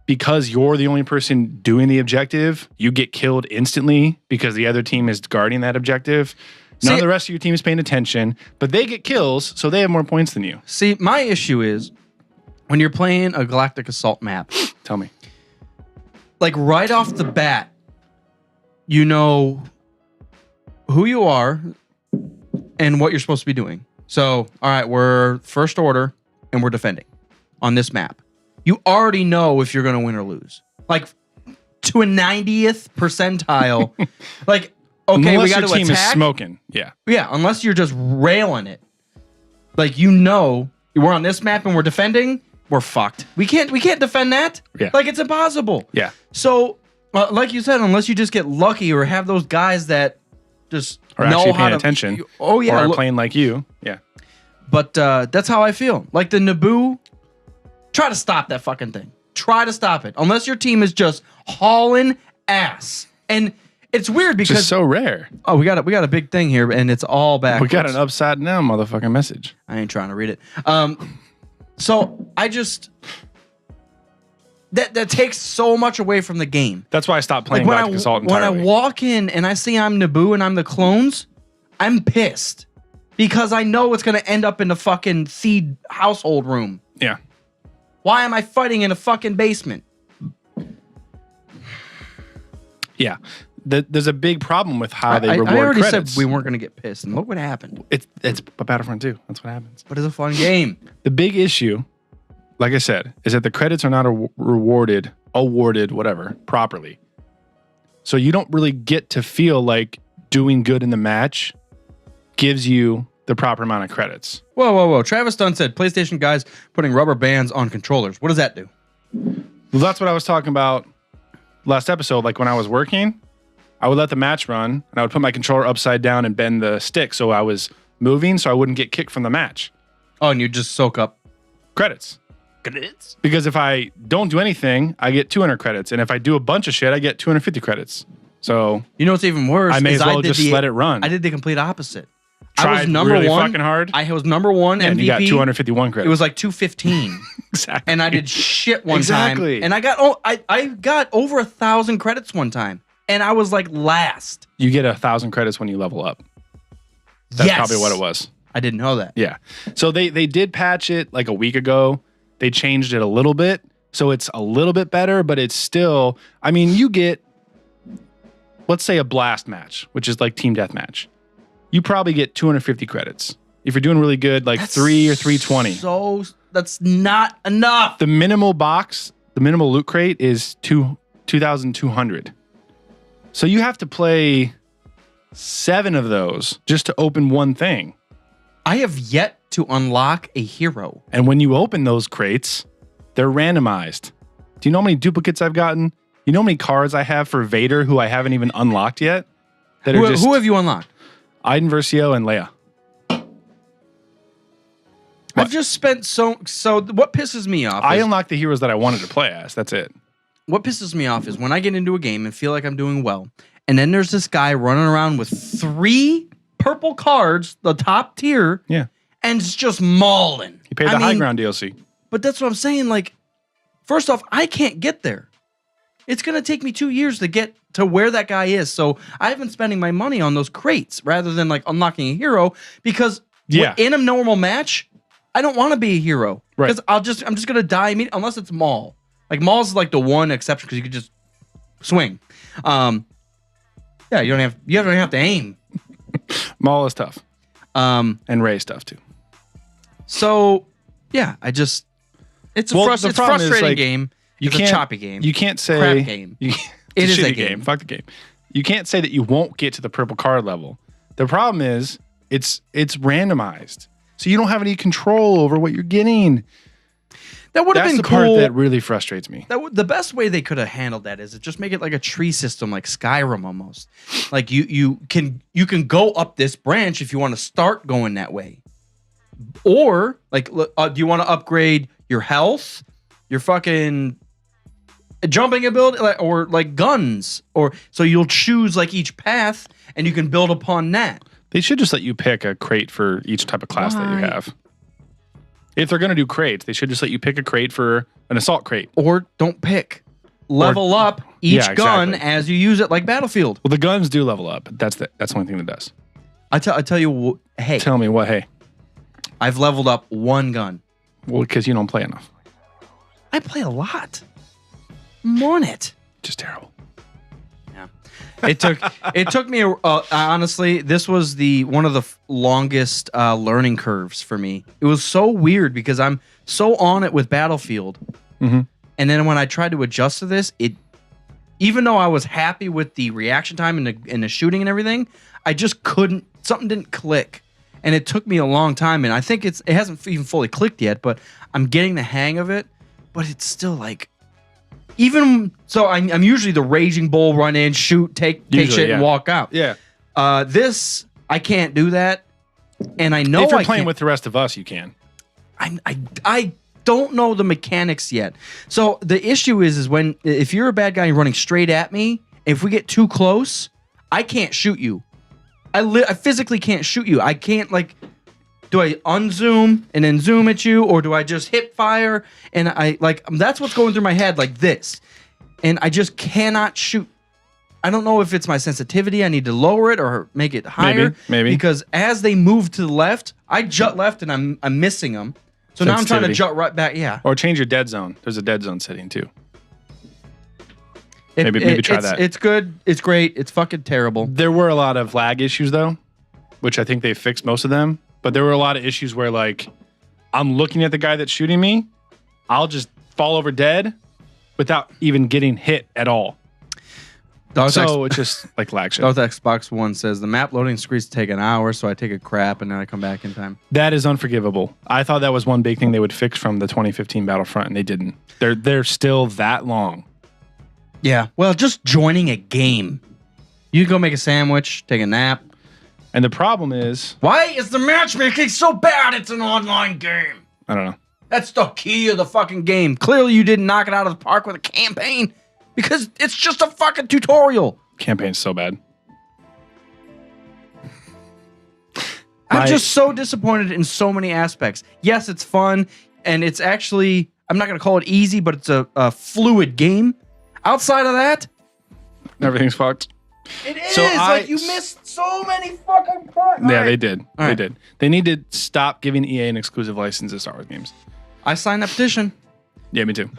Because you're the only person doing the objective, you get killed instantly because the other team is guarding that objective. None of the rest of your team is paying attention, but they get kills, so they have more points than you. See, my issue is when you're playing a Galactic Assault map. Tell me. Like right off the bat, you know who you are and what you're supposed to be doing. So, all right, we're first order and we're defending on this map. You already know if you're going to win or lose. Like to a 90th percentile. Like, okay, unless we got to your team attack. Is smoking. Yeah. Yeah, unless you're just railing it. Like, you know, we're on this map and we're defending, we're fucked. We can't defend that. Yeah. Like, it's impossible. Yeah. So, like you said, unless you just get lucky or have those guys that just Or know actually how paying to attention. Oh yeah, Or playing like you. Yeah. But that's how I feel. Like the Naboo, try to stop that fucking thing. Try to stop it. Unless your team is just hauling ass. And it's weird because Just so rare. oh, we got a big thing here, and it's all back. We got an upside down motherfucking message. I ain't trying to read it. So I just that takes so much away from the game. That's why I stopped playing Like Galactic Assault when entirely. I walk in and I see I'm Naboo and I'm the clones, I'm pissed because I know it's gonna end up in the fucking seed household room. Yeah. Why am I fighting in a fucking basement? Yeah. There's a big problem with how they reward I already credits. said we weren't gonna get pissed, and look what happened. It's Battlefront 2. That's what happens. But it's a fun game. The big issue, like I said, is that the credits are not awarded, whatever, properly. So you don't really get to feel like doing good in the match gives you the proper amount of credits. Whoa. Travis Dunn said PlayStation guys putting rubber bands on controllers. What does that do? Well, that's what I was talking about last episode. Like when I was working, I would let the match run and I would put my controller upside down and bend the stick so I was moving so I wouldn't get kicked from the match. Oh, and you just soak up Credits. Because if I don't do anything, I get 200 credits. And if I do a bunch of shit, I get 250 credits. So You know what's even worse? I may is as well did just let it run. I did the complete opposite. I Tried was number really one. fucking hard. I was number one and MVP. you got 251 credits. It was like 215. exactly. And I did shit one Exactly. time. And I got over 1,000 credits one time. And I was like last. You get 1,000 credits when you level up. That's Yes. probably what it was. I didn't know that. Yeah. So they did patch it like a week ago. They changed it a little bit. So it's a little bit better, but it's still, I mean, you get, let's say a blast match, which is like team deathmatch. You probably get 250 credits. If you're doing really good, like 3 or 320. So that's not enough. The minimal box, the minimal loot crate is 2,200. So you have to play 7 of those just to open one thing. I have yet to unlock a hero. And when you open those crates, they're randomized. Do you know how many duplicates I've gotten? You know how many cards I have for Vader who I haven't even unlocked yet? Who have you unlocked? Iden Versio and Leia. I've just spent so what pisses me off I is, unlocked the heroes that I wanted to play as. That's it. what pisses me off is when I get into a game and feel like I'm doing well, and then there's this guy running around with 3 purple cards, the top tier, Yeah. and it's just mauling. You paid the high ground DLC. But that's what I'm saying. Like, first off, I can't get there. It's going to take me 2 years to get to where that guy is. So I've been spending my money on those crates rather than like unlocking a hero because in a normal match, I don't want to be a hero because I'm just going to die immediately unless it's Maul. Like Maul's like the one exception because you could just swing. Yeah, you don't have to aim. Maul is tough. And Rey's tough too. So yeah, it's a frustrating like, game. It's a choppy game. You can't say crap game. It is a a game. game. Fuck the game. You can't say that you won't get to the purple card level. The problem is it's randomized, so you don't have any control over what you're getting. That would have been the cool. part that really frustrates me. The best way they could have handled that is to just make it like a tree system, like Skyrim almost. Like you can go up this branch if you want to start going that way, or like do you want to upgrade your health, your fucking jumping ability, or like guns, or so you'll choose like each path and you can build upon that. They should just let you pick a crate for each type of class that you have. If they're going to do crates, they should just let you pick a crate for an assault crate. Or don't pick. Level up each gun as you use it, like Battlefield. Well, the guns do level up. That's the only thing that does. I tell you, hey. Tell me what, hey. I've leveled up one gun. Well, because you don't play enough. I play a lot. I'm on it. Just terrible. Yeah. It took me honestly, this was one of the longest learning curves for me. It was so weird because I'm so on it with Battlefield. Mm-hmm. And then when I tried to adjust to this, even though I was happy with the reaction time and the shooting and everything, I just couldn't, something didn't click. and it took me a long time, and I think it hasn't even fully clicked yet, but I'm getting the hang of it. But it's still like, even so, I'm usually the raging bull, run in, shoot, take shit, and walk out. Yeah. This I can't do that, and I know if you're playing with the rest of us, you can. I don't know the mechanics yet. So the issue is if you're a bad guy and you're running straight at me, if we get too close, I can't shoot you. I physically can't shoot you. I can't, like, do I unzoom and then zoom at you, or do I just hip fire? And that's what's going through my head, like this. And I just cannot shoot. I don't know if it's my sensitivity. I need to lower it or make it higher. Maybe. Because as they move to the left, I jut left and I'm missing them. So now I'm trying to jut right back. Yeah. Or change your dead zone. There's a dead zone setting too. Maybe try that. It's good. It's great. It's fucking terrible. There were a lot of lag issues though, which I think they fixed most of them. But there were a lot of issues where, like, I'm looking at the guy that's shooting me, I'll just fall over dead without even getting hit at all. It's just like lag shit. Xbox One says the map loading screens take an hour, so I take a crap and then I come back in time. That is unforgivable. I thought that was one big thing they would fix from the 2015 Battlefront, and they didn't. They're still that long. Yeah. Well, just joining a game. You can go make a sandwich, take a nap. And the problem is, why is the matchmaking so bad? It's an online game. I don't know. That's the key of the fucking game. Clearly, you didn't knock it out of the park with a campaign. Because it's just a fucking tutorial. Campaign's so bad. I'm just so disappointed in so many aspects. Yes, it's fun, and it's actually, I'm not going to call it easy, but it's a fluid game. Outside of that, everything's fucked. It is. Like, you missed so many fucking parts. Yeah, they did. They did. They need to stop giving EA an exclusive license to Star Wars games. I signed that petition. Yeah, me too.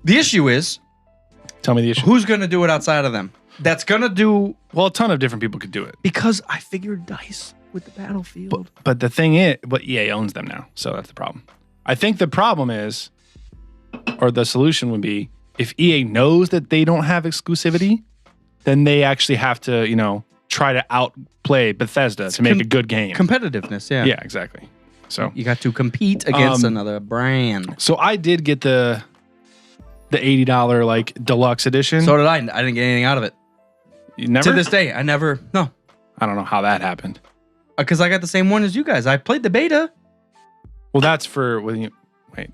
The issue is, tell me the issue. Who's going to do it outside of them? That's going to do... Well, a ton of different people could do it. Because I figured DICE with the Battlefield. But the thing is, EA owns them now, so that's the problem. I think the problem is, or the solution would be, if EA knows that they don't have exclusivity, then they actually have to, try to outplay Bethesda to make a good game. Competitiveness, yeah. Yeah, exactly. So you got to compete against another brand. So I did get the $80 like deluxe edition. So did I. I didn't get anything out of it. You never? To this day, I never. No. I don't know how that happened. Because I got the same one as you guys. I played the beta. Well, that's for when you wait.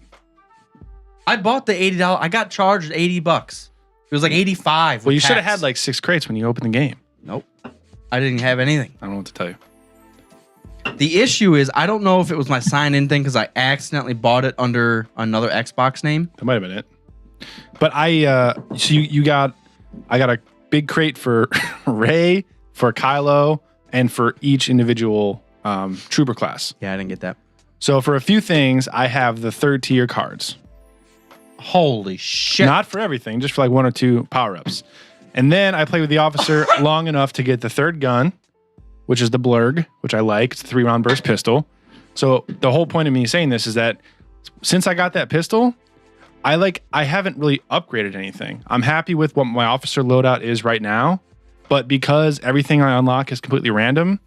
I bought the $80. I got charged $80. It was like 85. Well, you should have had like 6 crates when you opened the game. Nope. I didn't have anything. I don't know what to tell you. The issue is, I don't know if it was my sign-in thing because I accidentally bought it under another Xbox name. That might have been it. But I got a big crate for Rey, for Kylo, and for each individual trooper class. Yeah, I didn't get that. So for a few things, I have the 3rd tier cards. Holy shit. Not for everything, just for like 1 or 2 power-ups. And then I play with the officer long enough to get the 3rd gun, which is the Blurg, which I like. It's a 3-round burst pistol. So the whole point of me saying this is that since I got that pistol, I haven't really upgraded anything. I'm happy with what my officer loadout is right now, but because everything I unlock is completely random,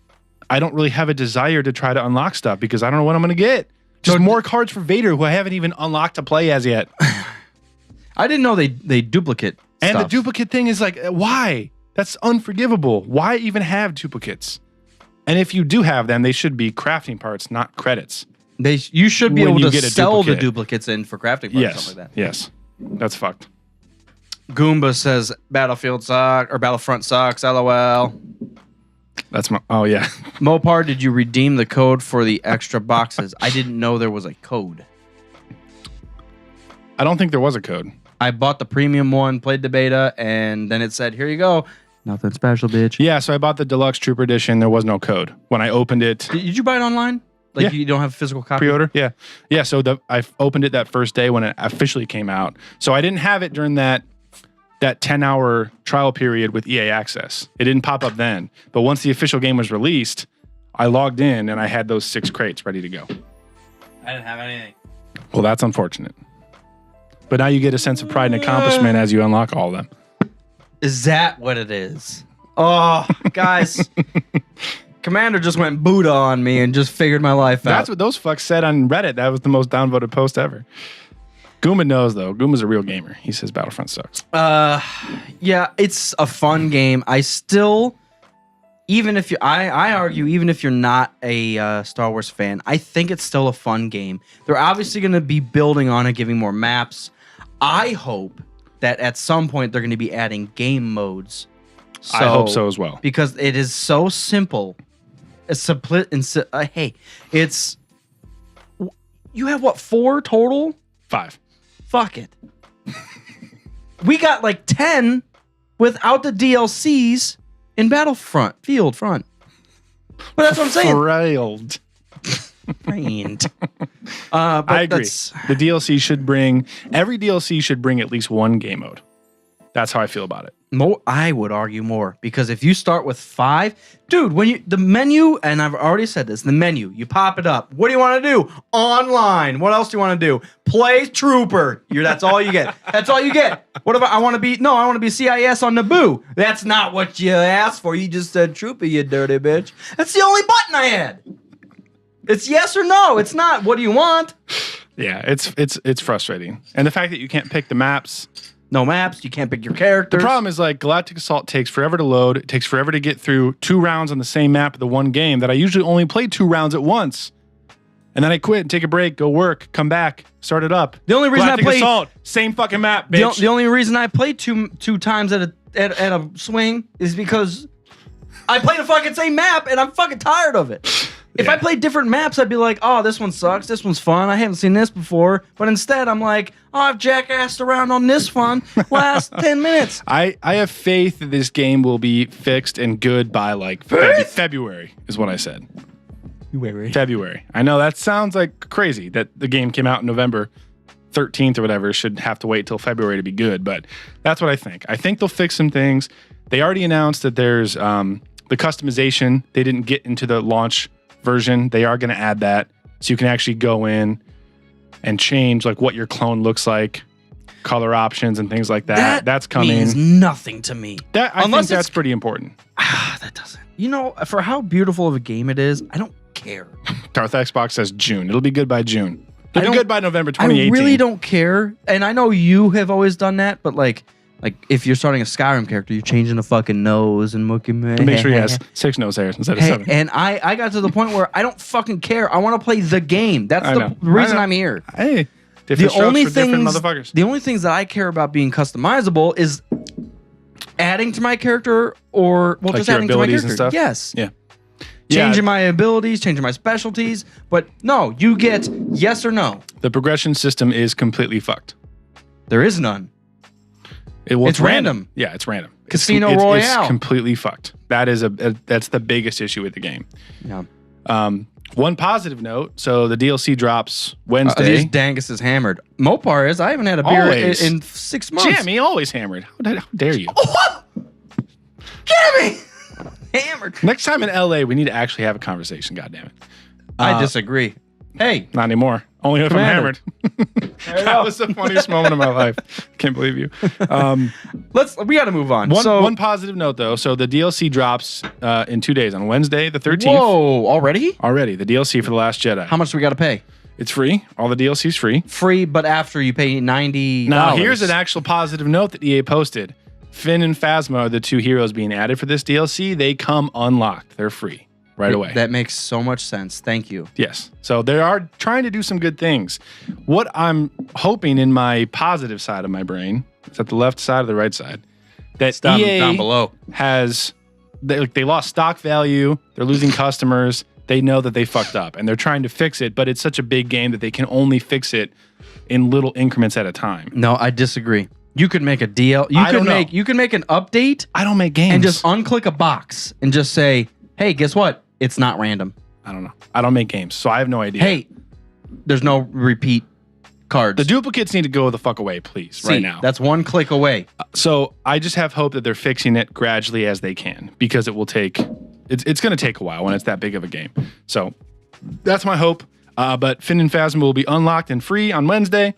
I don't really have a desire to try to unlock stuff because I don't know what I'm going to get. Just more cards for Vader, who I haven't even unlocked to play as yet. I didn't know they duplicate and stuff. The duplicate thing is like, why? That's unforgivable. Why even have duplicates? And if you do have them, they should be crafting parts, not credits. You should be able to sell the duplicates in for crafting parts, something like that. Yes, that's fucked. Goomba says Battlefront sucks. LOL. That's my. Oh yeah. Mopar, did you redeem the code for the extra boxes? I didn't know there was a code. I don't think there was a code. I bought the premium one, played the beta, and then it said, "Here you go." Nothing special, bitch. Yeah, so I bought the deluxe trooper edition. There was no code when I opened it. Did you buy it online? Like, you don't have a physical copy? Pre-order? Yeah. So I opened it that first day when it officially came out. So I didn't have it during that 10-hour trial period with EA Access. It didn't pop up then. But once the official game was released, I logged in and I had those 6 crates ready to go. I didn't have anything. Well, that's unfortunate. But now you get a sense of pride and accomplishment as you unlock all of them. Is that what it is? Oh, guys. Commander just went Buddha on me and just figured my life out. That's what those fucks said on Reddit. That was the most downvoted post ever. Goomba knows, though. Goomba's a real gamer. He says Battlefront sucks. Yeah, it's a fun game. I still, even if you, I argue, even if you're not a Star Wars fan, I think it's still a fun game. They're obviously going to be building on it, giving more maps. I hope that at some point they're going to be adding game modes. I hope so as well. Because it is so simple. It's hey, it's, you have what, 4 total? 5. Fuck it. We got like 10 without the DLCs in Battlefront Field Front. But that's what I'm saying. Railed. But I agree. The DLC should bring, every DLC should bring at least one game mode. That's how I feel about it. I would argue more, because if you start with 5, dude, when the menu, and I've already said this, the menu, you pop it up. What do you want to do? Online. What else do you want to do? Play Trooper. That's all you get. That's all you get. What about I want to be CIS on Naboo. That's not what you asked for. You just said Trooper, you dirty bitch. That's the only button I had. It's yes or no. It's not what do you want? Yeah, it's frustrating. And the fact that you can't pick the maps. No maps, you can't pick your characters. The problem is, like, Galactic Assault takes forever to load. It takes forever to get through 2 rounds on the same map of the one game that I usually only play 2 rounds at once. And then I quit and take a break, go work, come back, start it up. The only reason Galactic I played Assault, same fucking map, bitch. The only reason I played two times at a swing is because I played the fucking same map and I'm fucking tired of it. If I played different maps, I'd be like, oh, this one sucks. This one's fun. I haven't seen this before. But instead, I'm like, oh, I've jackassed around on this one last 10 minutes. I have faith that this game will be fixed and good by like February is what I said. February. I know that sounds like crazy that the game came out in November 13th or whatever. Should have to wait till February to be good. But that's what I think. I think they'll fix some things. They already announced that there's the customization. They didn't get into the launch version. They are going to add that, so you can actually go in and change like what your clone looks like, color options and things like that. That's coming. Means nothing to me. I think that's pretty important. That doesn't. You know, for how beautiful of a game it is, I don't care. Darth Xbox says June. It'll be good by June. It'll be good by November 2018. I really don't care, and I know you have always done that, but like if you're starting a Skyrim character, you're changing the fucking nose and looking. Make sure he has 6 nose hairs instead of 7. And I got to the point where I don't fucking care. I want to play the game. That's the reason I'm here. Hey, different strokes for different motherfuckers. The only things that I care about being customizable is adding to my character, or like just adding to my character. And stuff? Yes. Yeah. Changing my abilities, changing my specialties, but no, you get yes or no. The progression system is completely fucked. There is none. It's random. Yeah, it's random. Casino Royale. It's completely fucked. That's the biggest issue with the game. Yeah. One positive note. So the DLC drops Wednesday. These Dangus is hammered. Mopar is. I haven't had a beer in 6 months. Jamie always hammered. How dare you? What? Jamie! Hammered. Next time in LA, we need to actually have a conversation. God damn it. I disagree. Hey. Not anymore. Only if Commander. I'm hammered. That was the funniest moment of my life. Can't believe you. We got to move on. One positive note, though. So the DLC drops in 2 days on Wednesday, the 13th. Whoa, already? Already. The DLC for The Last Jedi. How much do we got to pay? It's free. All the DLC is free. Free, but after you pay $90. Now, here's an actual positive note that EA posted. Finn and Phasma are the 2 heroes being added for this DLC. They come unlocked. They're free right away. That makes so much sense. Thank you. Yes. So they are trying to do some good things. What I'm hoping in my positive side of my brain, it's at the left side or the right side, that EA down below has, they lost stock value. They're losing customers. They know that they fucked up and they're trying to fix it, but it's such a big game that they can only fix it in little increments at a time. No, I disagree. You could make a DL. You can make an update. I don't make games. And just unclick a box and just say, "Hey, guess what? It's not random." I don't know. I don't make games, so I have no idea. Hey, there's no repeat cards. The duplicates need to go the fuck away, please, right now. That's one click away. So I just have hope that they're fixing it gradually as they can, because it will take. It's going to take a while when it's that big of a game. So that's my hope. But Finn and Phasma will be unlocked and free on Wednesday.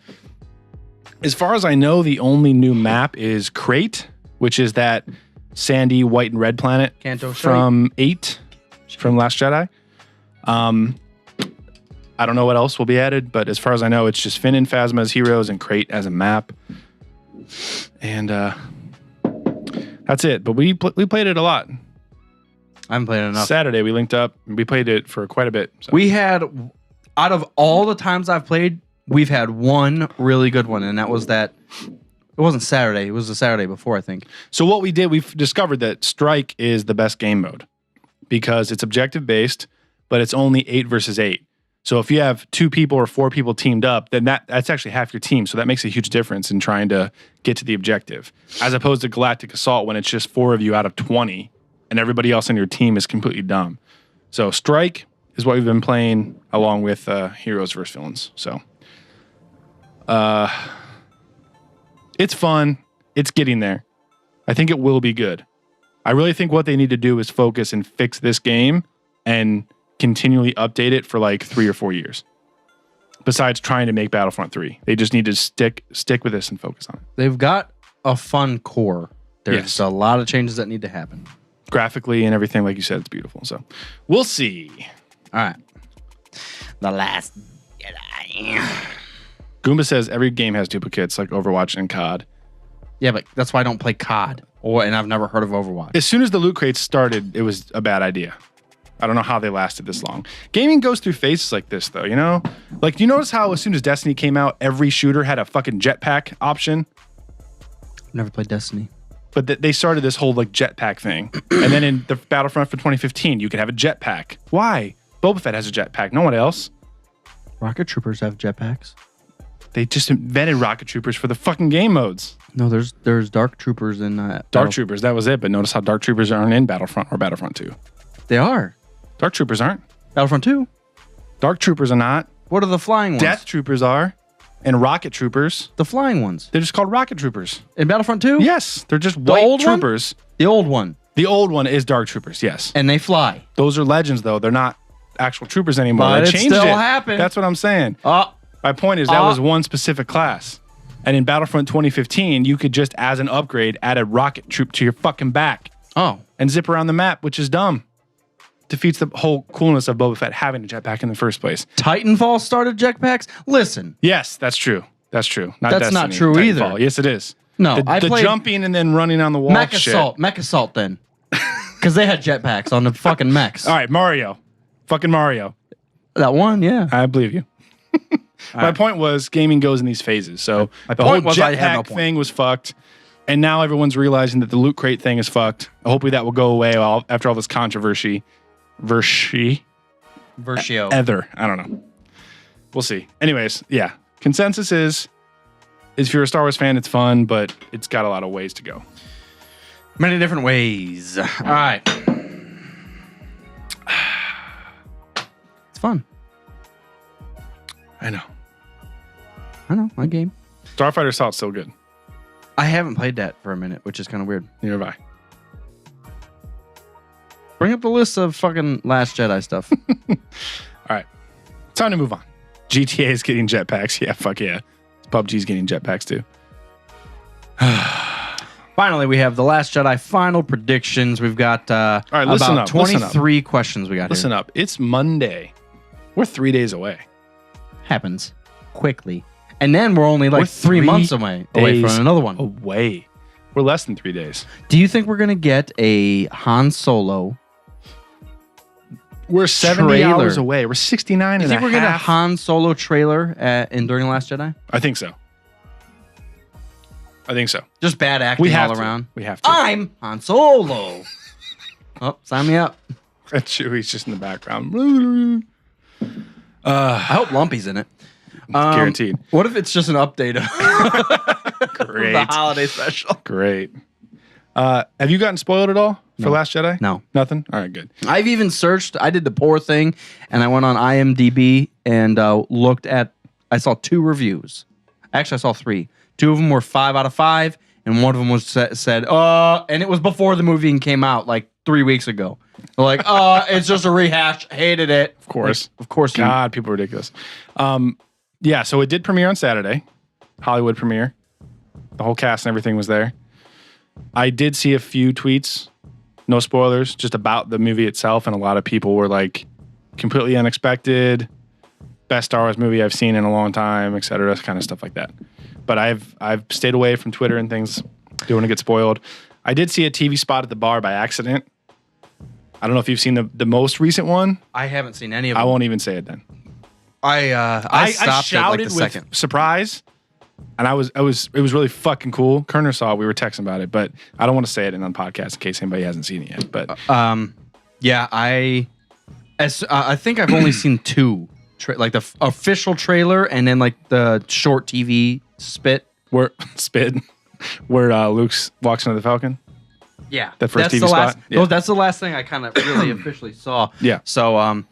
As far as I know, the only new map is Crate, which is that sandy white and red planet Canto from 8. from Last Jedi. I don't know what else will be added, but as far as I know, it's just Finn and Phasma as heroes and Crate as a map. And that's it. But we played it a lot. I haven't played it enough. Saturday, we linked up and we played it for quite a bit. So. We had, out of all the times I've played, we've had one really good one, and that was that. It wasn't Saturday. It was the Saturday before, I think. So what we did, we've discovered that Strike is the best game mode because it's objective based, but it's only 8 versus 8. So if you have 2 people or 4 people teamed up, then that's actually half your team. So that makes a huge difference in trying to get to the objective, as opposed to Galactic Assault when it's just 4 of you out of 20, and everybody else on your team is completely dumb. So Strike is what we've been playing along with Heroes vs. Villains. So it's fun. It's getting there. I think it will be good. I really think what they need to do is focus and fix this game and continually update it for like 3 or 4 years. Besides trying to make Battlefront 3. They just need to stick with this and focus on it. They've got a fun core. There's a lot of changes that need to happen. Graphically and everything, like you said, it's beautiful. So we'll see. All right. The Last Jedi. Goomba says every game has duplicates like Overwatch and COD. Yeah, but that's why I don't play COD. And I've never heard of Overwatch. As soon as the loot crates started, it was a bad idea. I don't know how they lasted this long. Gaming goes through phases like this, though, you know? Like, do you notice how as soon as Destiny came out, every shooter had a fucking jetpack option? Never played Destiny. But they started this whole, like, jetpack thing. And then in the Battlefront for 2015, you could have a jetpack. Why? Boba Fett has a jetpack. No one else. Rocket Troopers have jetpacks. They just invented Rocket Troopers for the fucking game modes. No, there's Dark Troopers in Dark Troopers, that was it. But notice how Dark Troopers aren't in Battlefront or Battlefront 2. They are. Dark Troopers aren't. Battlefront 2. Dark Troopers are not. What are the flying ones? Death Troopers are. And Rocket Troopers. The flying ones. They're just called Rocket Troopers. In Battlefront 2? Yes. They're just white old troopers. One? The old one. The old one is Dark Troopers, yes. And they fly. Those are legends, though. They're not actual troopers anymore. But they it changed still it. happened. That's what I'm saying. My point is that was one specific class. And in Battlefront 2015, you could just, as an upgrade, add a rocket troop to your fucking back. Oh. And zip around the map, which is dumb. Defeats the whole coolness of Boba Fett having a jetpack in the first place. Titanfall started jetpacks? Listen. Yes, that's true. That's true. That's Destiny, not true Titanfall. either. Yes, it is. No, I played jumping and then running on the wall. Mech Assault then. Because they had jetpacks on the fucking mechs. All right, Mario. Fucking Mario. That one, yeah. I believe you. My point was gaming goes in these phases. So My the whole point was I had no jetpack point. thing was fucked. And now everyone's realizing that the loot crate thing is fucked. Hopefully that will go away after all this controversy. Versio. I don't know. We'll see. Anyways, yeah. Consensus is if you're a Star Wars fan, it's fun, but it's got a lot of ways to go. Many different ways. All right. It's fun. I know. My game. Starfighter Assault's still good. I haven't played that for a minute, which is kind of weird. Neither have I. Bring up the list of fucking Last Jedi stuff. All right. Time to move on. GTA is getting jetpacks. Yeah, fuck yeah. PUBG's getting jetpacks too. Finally, we have the Last Jedi final predictions. We've got All right, listen about up, listen 23 questions we got Listen here. up. It's Monday. We're 3 days away. Happens quickly. And then we're only like We're 3 3 months away days from another one. Away. We're less than 3 days. Do you think we're going to get a Han Solo? We're 70 trailer. hours away. We're 69 Do you and think a we're going to half. Han Solo trailer during Last Jedi? I think so. Just bad acting We have all to. around. We have to. I'm Han Solo. Oh, sign me up. And Chewie's just in the background. I hope Lumpy's in it. Guaranteed. What if it's just an update of Great. the holiday special? Great. Have you gotten spoiled at all for Last Jedi? No. Nothing? All right, good. I've even searched. I did the poor thing, and I went on IMDb and looked at. I saw 2 reviews. Actually, I saw 3. 2 of them were 5 out of 5, and one of them was said, and it was before the movie even came out, like 3 weeks ago. They're like, it's just a rehash. Hated it. Of course. Like, of course. God, people are ridiculous. Yeah, so it did premiere on Saturday. Hollywood premiere. The whole cast and everything was there. I did see a few tweets No spoilers, just about the movie itself. And a lot of people were like, completely unexpected, best Star Wars movie I've seen in a long time, etc. Kind of stuff like that. But I've stayed away from Twitter and things. Don't want to get spoiled. I did see a TV spot at the bar by accident. I don't know if you've seen the most recent one. I haven't seen any of them. I won't even say it then. I stopped shouted at like the with second. surprise, and it was really fucking cool. Kerner saw it. We were texting about it, but I don't want to say it on the podcast in case anybody hasn't seen it yet. But yeah, I think I've only seen two, like the official trailer and then like the short TV spit. Where Luke walks into the Falcon. Yeah, that first that's TV spot. That's the last thing I kind of really officially saw. Yeah. So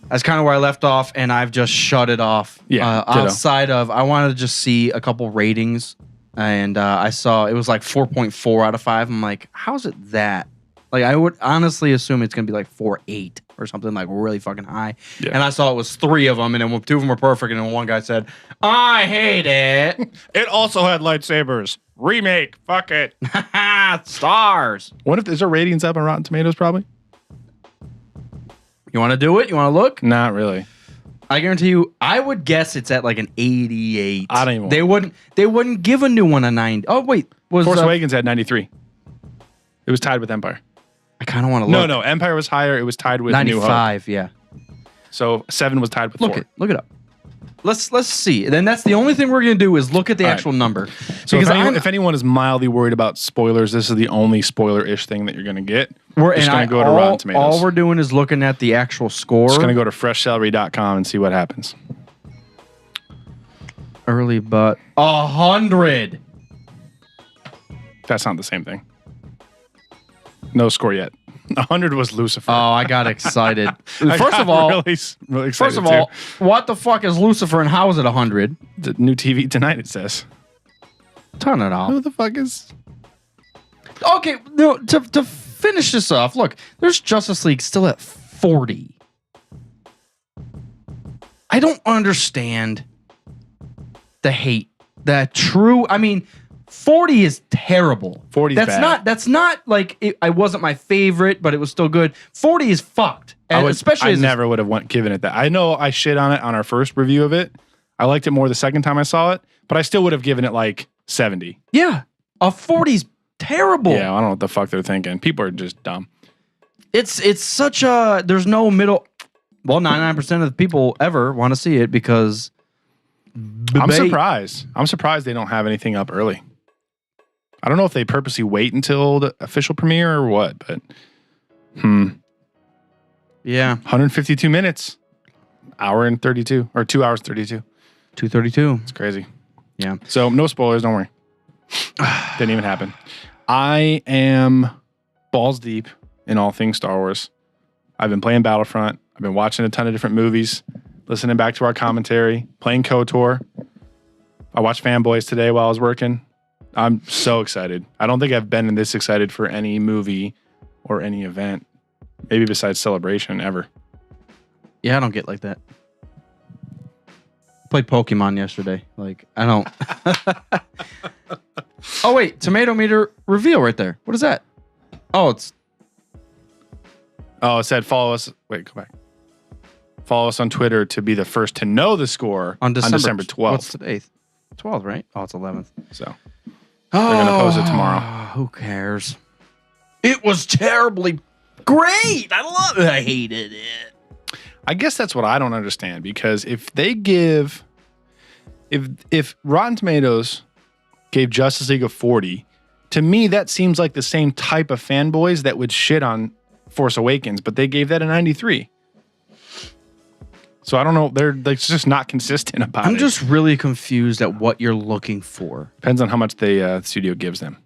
that's kind of where I left off, and I've just shut it off. Yeah. Outside of, I wanted to just see a couple ratings, and I saw it was like 4.4 out of 5. I'm like, how's it that? Like, I would honestly assume it's gonna be like 4.8 or something like really fucking high. Yeah. And I saw it was 3 of them, and then 2 of them were perfect, and then one guy said, "I hate it." It also had lightsabers. Remake. Fuck it. Stars. What if there's a ratings up on Rotten Tomatoes? Probably. You want to do it? You want to look? Not really. I guarantee you, I would guess it's at like an 88. I don't even. They wouldn't give a new one a 90. Oh wait, Force Awakens had 93. It was tied with Empire. I kind of want to look. No, Empire was higher. It was tied with 95. New Hope. Yeah. So 7 was tied with 4. Look it up. Let's see. Then that's the only thing we're gonna do is look at the actual number. So if anyone is mildly worried about spoilers, this is the only spoiler-ish thing that you're gonna get. We're just gonna go to Rotten Tomatoes. All we're doing is looking at the actual score. Just gonna go to freshcelery.com and see what happens. Early, but 100. That's not the same thing. No score yet. 100 was Lucifer. Oh, I got excited. First of all, really excited first of all, what the fuck is Lucifer and how is it 100? The new TV tonight, it says. Turn it off. Who the fuck is? Okay, no, to finish this off, look, there's Justice League still at 40. I don't understand the hate. I mean, 40 is terrible. 40 is bad. That's not like I wasn't my favorite, but it was still good. 40 is fucked. I never would have given it that. I know I shit on it on our first review of it. I liked it more the second time I saw it, but I still would have given it like 70. Yeah, a 40's terrible. Yeah, I don't know what the fuck they're thinking. People are just dumb. It's such a there's no middle. Well, 99% of the people ever want to see it because I'm surprised. I'm surprised they don't have anything up early. I don't know if they purposely wait until the official premiere or what, but yeah, 152 minutes, hour and 32 or 2 hours 32, 2:32. It's crazy. Yeah. So no spoilers. Don't worry. Didn't even happen. I am balls deep in all things Star Wars. I've been playing Battlefront. I've been watching a ton of different movies, listening back to our commentary, playing KOTOR. I watched Fanboys today while I was working. I'm so excited. I don't think I've been this excited for any movie or any event, maybe besides Celebration ever. Yeah, I don't get like that. Played Pokemon yesterday. Like, I don't. Oh, wait. Tomato meter reveal right there. What is that? Oh, it said follow us. Wait, go back. Follow us on Twitter to be the first to know the score on December 12th. What's today? 12th, right? Oh, it's 11th. So they're going to post it tomorrow. Who cares? It was terribly great. I love it. I hated it. I guess that's what I don't understand, because if they give, if Rotten Tomatoes gave Justice League a 40, to me that seems like the same type of fanboys that would shit on Force Awakens, but they gave that a 93. So I don't know. They're just not consistent about it. I'm just really confused at what you're looking for. Depends on how much the studio gives them.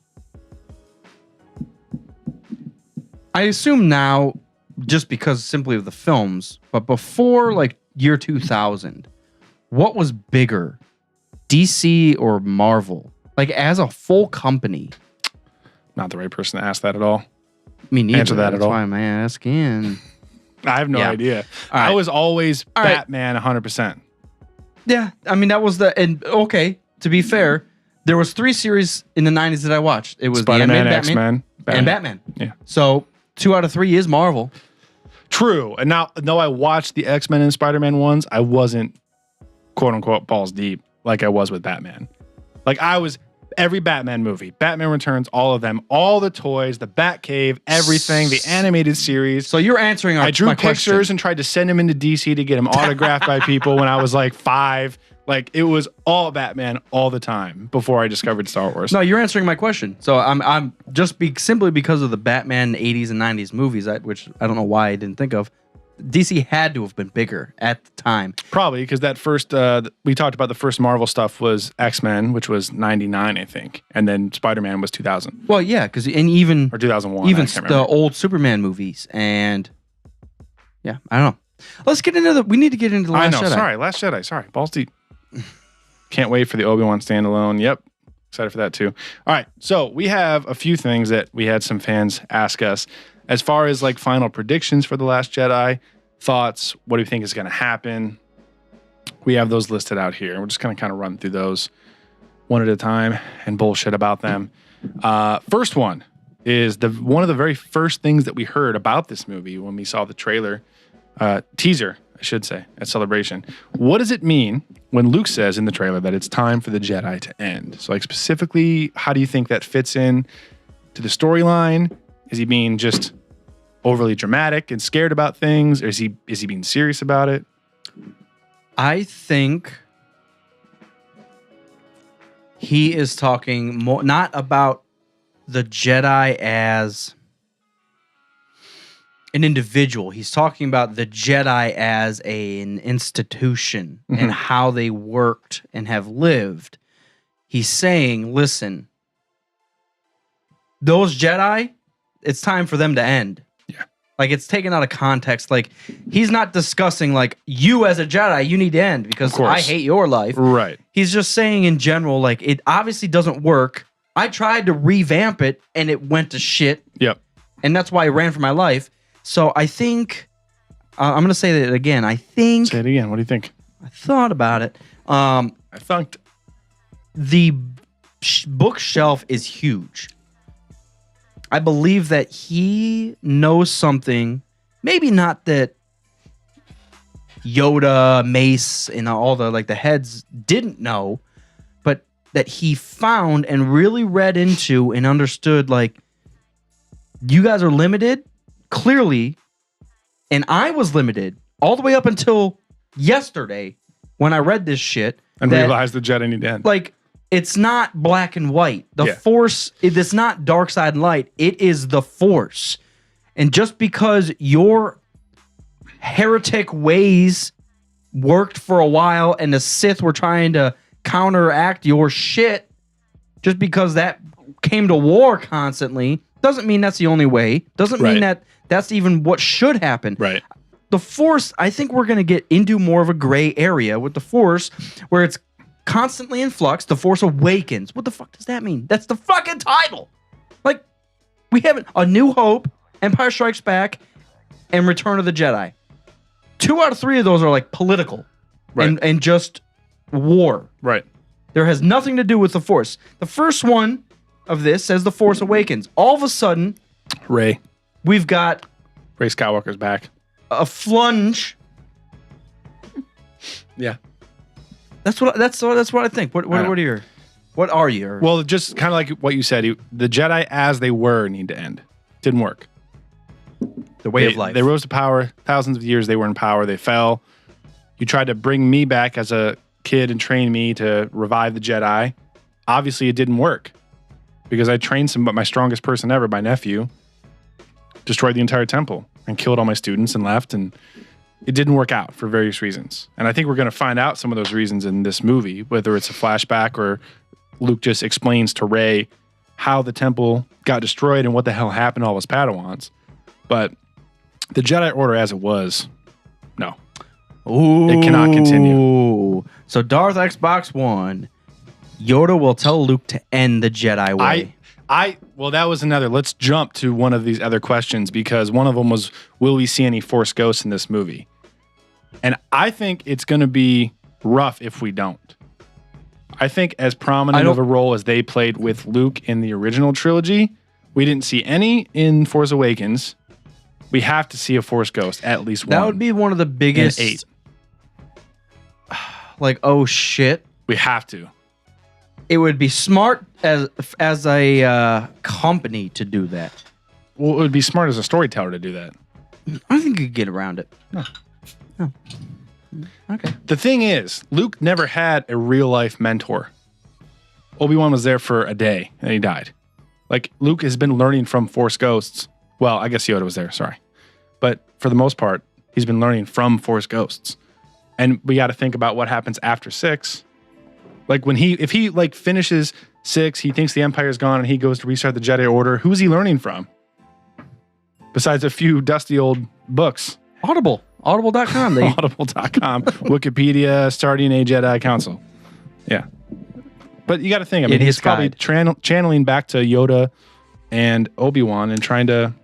I assume now, just because simply of the films, but before like year 2000, what was bigger, DC or Marvel? Like as a full company. Not the right person to ask that at all. Me neither. Answer that at all. That's why I'm asking. I have no idea. I was always Batman 100%. Yeah, I mean that was okay, to be fair, there was 3 series in the 90s that I watched. It was Spider-Man, the animated X-Men, and Batman. Yeah. So 2 out of 3 is Marvel. True. And now, though I watched the X-Men and Spider-Man ones, I wasn't, quote unquote, balls deep like I was with Batman. Like I was, every Batman movie, Batman Returns, all of them, all the toys, the Batcave, everything, the animated series. So you're answering my I drew pictures question. and tried to send them into DC to get them autographed by people when I was like 5. Like it was all Batman all the time before I discovered Star Wars. No, you're answering my question. So I'm just simply because of the Batman 80s and 90s movies, which I don't know why I didn't think of. DC had to have been bigger at the time. Probably because that first, we talked about the first Marvel stuff was X-Men, which was 99, I think. And then Spider-Man was 2000. Well, yeah, because even or 2001. Even the old Superman movies. And yeah, I don't know. Let's get into we need to get into the Last Jedi. Sorry, Last Jedi. Sorry, balls deep. Can't wait for the Obi-Wan standalone. Yep. Excited for that too. All right. So we have a few things that we had some fans ask us as far as like final predictions for The Last Jedi, thoughts, what do you think is going to happen? We have those listed out here. We're just going to kind of run through those one at a time and bullshit about them. First one is one of the very first things that we heard about this movie when we saw the trailer, teaser, I should say, at Celebration. What does it mean when Luke says in the trailer that it's time for the Jedi to end? So like specifically, how do you think that fits in to the storyline? Is he being just overly dramatic and scared about things? Or is he being serious about it? I think he is talking more not about the Jedi as an individual. He's talking about the Jedi as an institution and how they worked and have lived. He's saying, listen, those Jedi, it's time for them to end. Yeah. Like it's taken out of context. Like he's not discussing like you as a Jedi, you need to end because I hate your life. Right. He's just saying in general, like it obviously doesn't work. I tried to revamp it and it went to shit. Yep. And that's why I ran for my life. So I think, I'm going to say that again. I think. Say it again. What do you think? I thought about it. I thunked. The bookshelf is huge. I believe that he knows something, maybe not that Yoda, Mace, and all the like the heads didn't know, but that he found and really read into and understood like, you guys are limited, clearly, and I was limited all the way up until yesterday when I read this shit. And realized the Jedi need to end. Like, it's not black and white. The Force, it's not dark side and light. It is the Force. And just because your heretic ways worked for a while and the Sith were trying to counteract your shit, just because that came to war constantly, doesn't mean that's the only way. Doesn't mean that that's even what should happen. Right. The Force, I think we're going to get into more of a gray area with the Force where it's constantly in flux. The Force Awakens. What the fuck does that mean? That's the fucking title. Like, we have A New Hope, Empire Strikes Back, and Return of the Jedi. 2 out of 3 of those are like political and just war. Right. There has nothing to do with the Force. The first one of this says The Force Awakens. All of a sudden, Rey we've got Skywalker's back. a flunge. Yeah. That's what I think. What are your? Well, just kind of like what you said, the Jedi as they were need to end. Didn't work. The way of life. They rose to power. Thousands of years they were in power. They fell. You tried to bring me back as a kid and train me to revive the Jedi. Obviously, it didn't work because I trained my strongest person ever, my nephew, destroyed the entire temple and killed all my students and left, and it didn't work out for various reasons. And I think we're going to find out some of those reasons in this movie, whether it's a flashback or Luke just explains to Rey how the temple got destroyed and what the hell happened to all his Padawans. But the Jedi Order as it was, no. Ooh. It cannot continue. So Darth Xbox One, Yoda will tell Luke to end the Jedi way. Well, that was another. Let's jump to one of these other questions because one of them was, will we see any Force ghosts in this movie? And I think it's going to be rough if we don't. I think as prominent of a role as they played with Luke in the original trilogy, We didn't see any in Force Awakens. We have to see a Force Ghost, at least one. That would be one of the biggest. 8. Like, oh shit. We have to. It would be smart as a company to do that. Well, it would be smart as a storyteller to do that. I think you could get around it. No. Oh. Okay. The thing is, Luke never had a real life mentor. Obi-Wan was there for a day and he died. Like, Luke has been learning from Force Ghosts. Well, I guess Yoda was there, sorry. But for the most part, he's been learning from Force Ghosts. And we got to think about what happens after 6. Like, if he finishes 6, he thinks the Empire is gone and he goes to restart the Jedi Order. Who's he learning from? Besides a few dusty old books. Audible. Audible.com. Audible.com. Wikipedia, starting a Jedi Council. Yeah. But you got to think, I mean, he's probably channeling back to Yoda and Obi-Wan and trying to...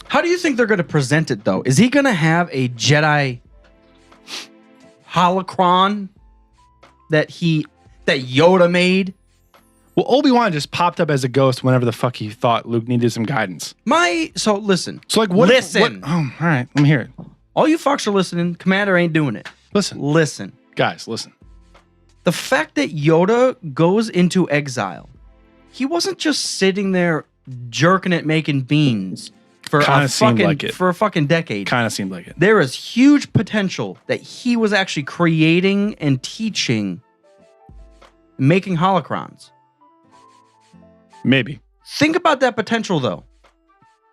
How do you think they're going to present it, though? Is he going to have a Jedi holocron that Yoda made? Well, Obi-Wan just popped up as a ghost whenever the fuck he thought Luke needed some guidance. So listen. So like what? Listen. Oh, all right, let me hear it. All you fucks are listening. Commander ain't doing it. Listen. Guys, listen. The fact that Yoda goes into exile, he wasn't just sitting there jerking it, making beans for a fucking decade. Kind of seemed like it. There is huge potential that he was actually creating and teaching, making holocrons. Maybe. Think about that potential, though.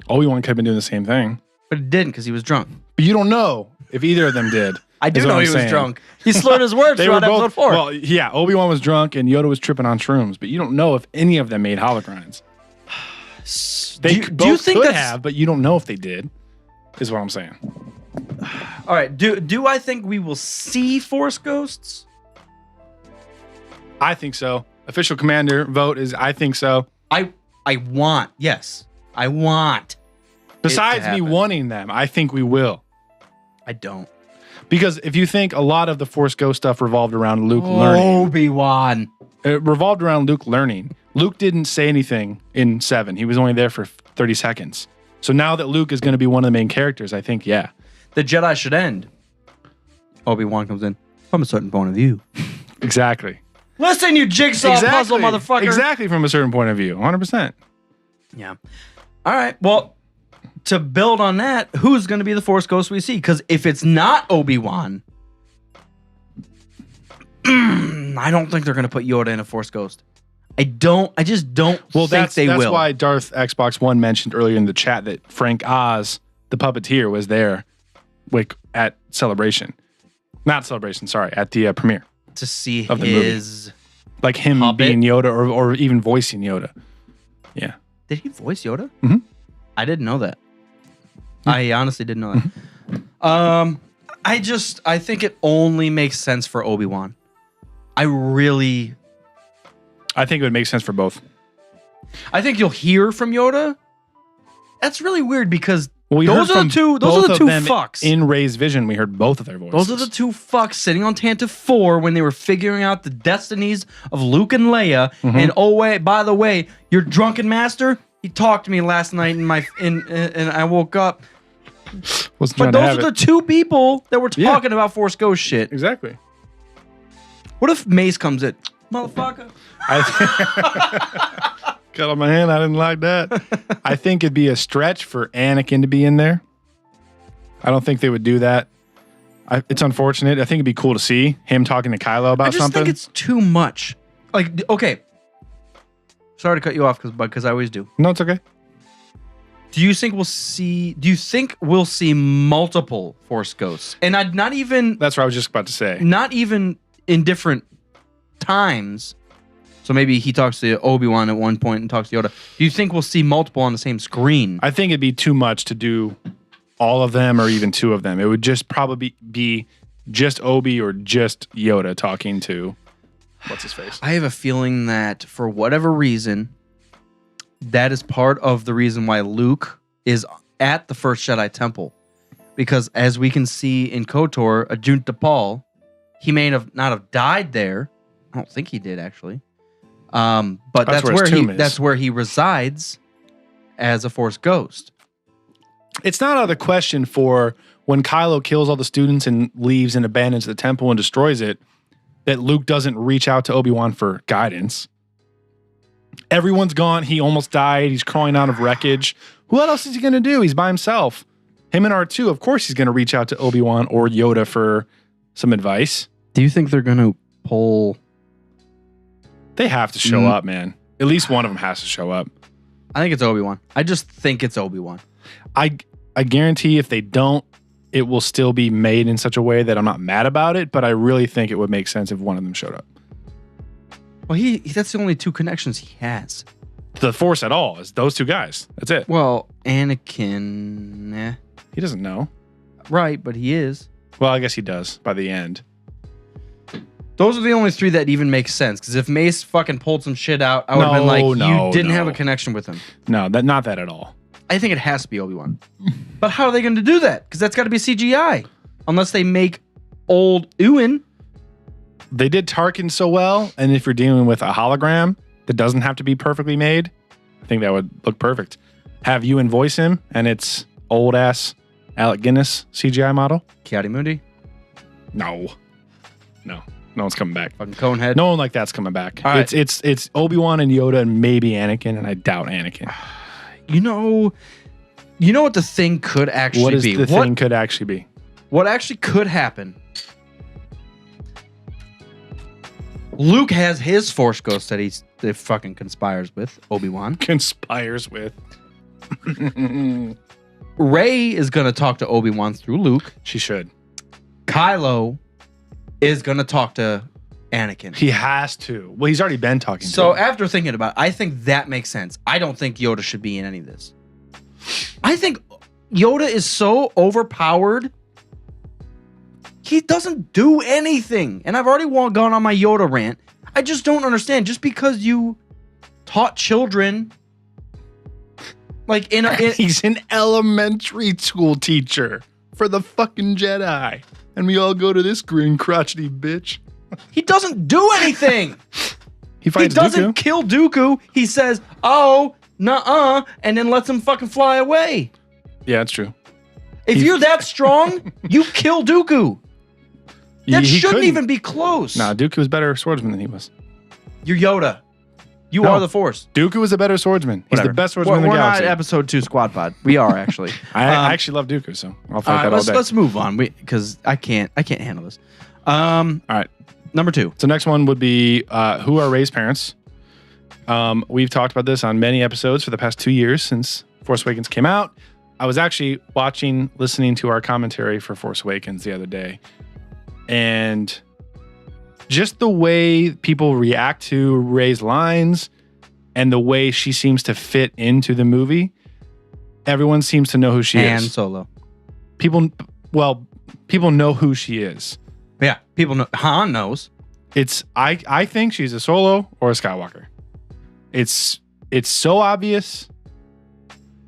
Obi-Wan could have been doing the same thing. But it didn't because he was drunk. But you don't know if either of them did. I do know he was drunk. He slurred his words throughout episode 4. Well, yeah, Obi-Wan was drunk and Yoda was tripping on shrooms, but you don't know if any of them made holocrons. They do you think could have, but you don't know if they did, is what I'm saying. All right, do I think we will see Force Ghosts? I think so. Official commander vote is I think so. I want. Besides me wanting them, I think we will. I don't. Because if you think a lot of the Force Ghost stuff revolved around Luke learning. Obi-Wan. It revolved around Luke learning. Luke didn't say anything in 7. He was only there for 30 seconds. So now that Luke is going to be one of the main characters, I think, yeah. The Jedi should end. Obi-Wan comes in from a certain point of view. Exactly. Listen, you jigsaw puzzle motherfucker. Exactly from a certain point of view. 100%. Yeah. All right. Well, to build on that, who's going to be the Force Ghost we see? Because if it's not Obi-Wan, I don't think they're going to put Yoda in a Force Ghost. I just don't think they will. That's why Darth Xbox One mentioned earlier in the chat that Frank Oz, the puppeteer, was there at Celebration. Not Celebration, sorry, at the premiere. To see of the movie. Like him being Yoda or even voicing Yoda. Yeah. Did he voice Yoda? Mm-hmm. I didn't know that. I honestly didn't know that. I think it only makes sense for Obi-Wan. I think it would make sense for both. I think you'll hear from Yoda. That's really weird because those are the two fucks. In Rey's vision, we heard both of their voices. Those are the two fucks sitting on Tantive 4 when they were figuring out the destinies of Luke and Leia. Mm-hmm. And oh wait, by the way, your drunken master, he talked to me last night and I woke up. But those are the two people that were talking about Force Ghost shit. Exactly. What if Mace comes in? Motherfucker. Cut on my hand. I didn't like that. I think it'd be a stretch for Anakin to be in there. I don't think they would do that. It's unfortunate. I think it'd be cool to see him talking to Kylo about something. I just think it's too much. Like, okay. Sorry to cut you off because I always do. No, it's okay. Do you think we'll see multiple Force Ghosts? And I'd not even... That's what I was just about to say. Not even in different times. So maybe he talks to Obi-Wan at one point and talks to Yoda. Do you think we'll see multiple on the same screen? I think it'd be too much to do all of them or even two of them. It would just probably be just Obi or just Yoda talking to what's his face. I have a feeling that for whatever reason, that is part of the reason why Luke is at the First Jedi Temple. Because as we can see in KOTOR, Ajun Tapal, he may not have died there. I don't think he did, actually. But that's where he resides. as a Force ghost. It's not out of the question for when Kylo kills all the students and leaves and abandons the temple and destroys it, that Luke doesn't reach out to Obi-Wan for guidance. Everyone's gone. He almost died. He's crawling out of wreckage. What else is he going to do? He's by himself. Him and R2, of course he's going to reach out to Obi-Wan or Yoda for some advice. Do you think they're going to pull... They have to show up, man. At least one of them has to show up. I think it's Obi-Wan. I just think it's Obi-Wan. I guarantee if they don't, it will still be made in such a way that I'm not mad about it, but I really think it would make sense if one of them showed up. Well, that's the only two connections he has. The Force at all is those two guys. That's it. Well, Anakin... He doesn't know. Right, but he is. Well, I guess he does by the end. Those are the only three that even make sense. Because if Mace fucking pulled some shit out, I would have been like, you didn't have a connection with him. No, not that at all. I think it has to be Obi-Wan. But how are they going to do that? Because that's got to be CGI. Unless they make old Ewan. They did Tarkin so well, and if you're dealing with a hologram that doesn't have to be perfectly made, I think that would look perfect. Have Ewan voice him, and it's old-ass Alec Guinness CGI model. Ki-Adi-Mundi? No one's coming back. Fucking Conehead? No one like that's coming back. Right. It's Obi-Wan and Yoda and maybe Anakin, and I doubt Anakin. You know what the thing could actually What is be? the thing could actually be? What actually could happen? Luke has his Force ghost that he fucking conspires with. Obi-Wan. Conspires with. Rey is going to talk to Obi-Wan through Luke. She should. Kylo is going to talk to Anakin. He has to. Well, he's already been talking to So him. after thinking about it, I think that makes sense. I don't think Yoda should be in any of this. I think Yoda is so overpowered. He doesn't do anything. And I've already gone on my Yoda rant. I just don't understand. Just because you taught children... He's an elementary school teacher for the fucking Jedi. And we all go to this green crotchety bitch. He doesn't do anything. He fights doesn't Dooku. kill Dooku. He says, oh, nuh-uh, and then lets him fucking fly away. Yeah, that's true. If you're that strong, you kill Dooku. That He shouldn't couldn't. even be close. Nah, Dooku was better swordsman than he was. You're Yoda. You No. are the Force. Dooku was a better swordsman. He's Whatever. the best swordsman in the We're galaxy. not episode 2 Squad Pod. We are actually. I actually love Dooku, so I'll fight that all day. Let's move on because I can't handle this. All right. Number 2. So next one would be who are Rey's parents. We've talked about this on many episodes for the past 2 years since Force Awakens came out. I was actually listening to our commentary for Force Awakens the other day, and just the way people react to Rey's lines and the way she seems to fit into the movie, everyone seems to know who she Han is. Solo. People know who she is. Yeah, people know. Han knows. I think she's a Solo or a Skywalker. It's so obvious,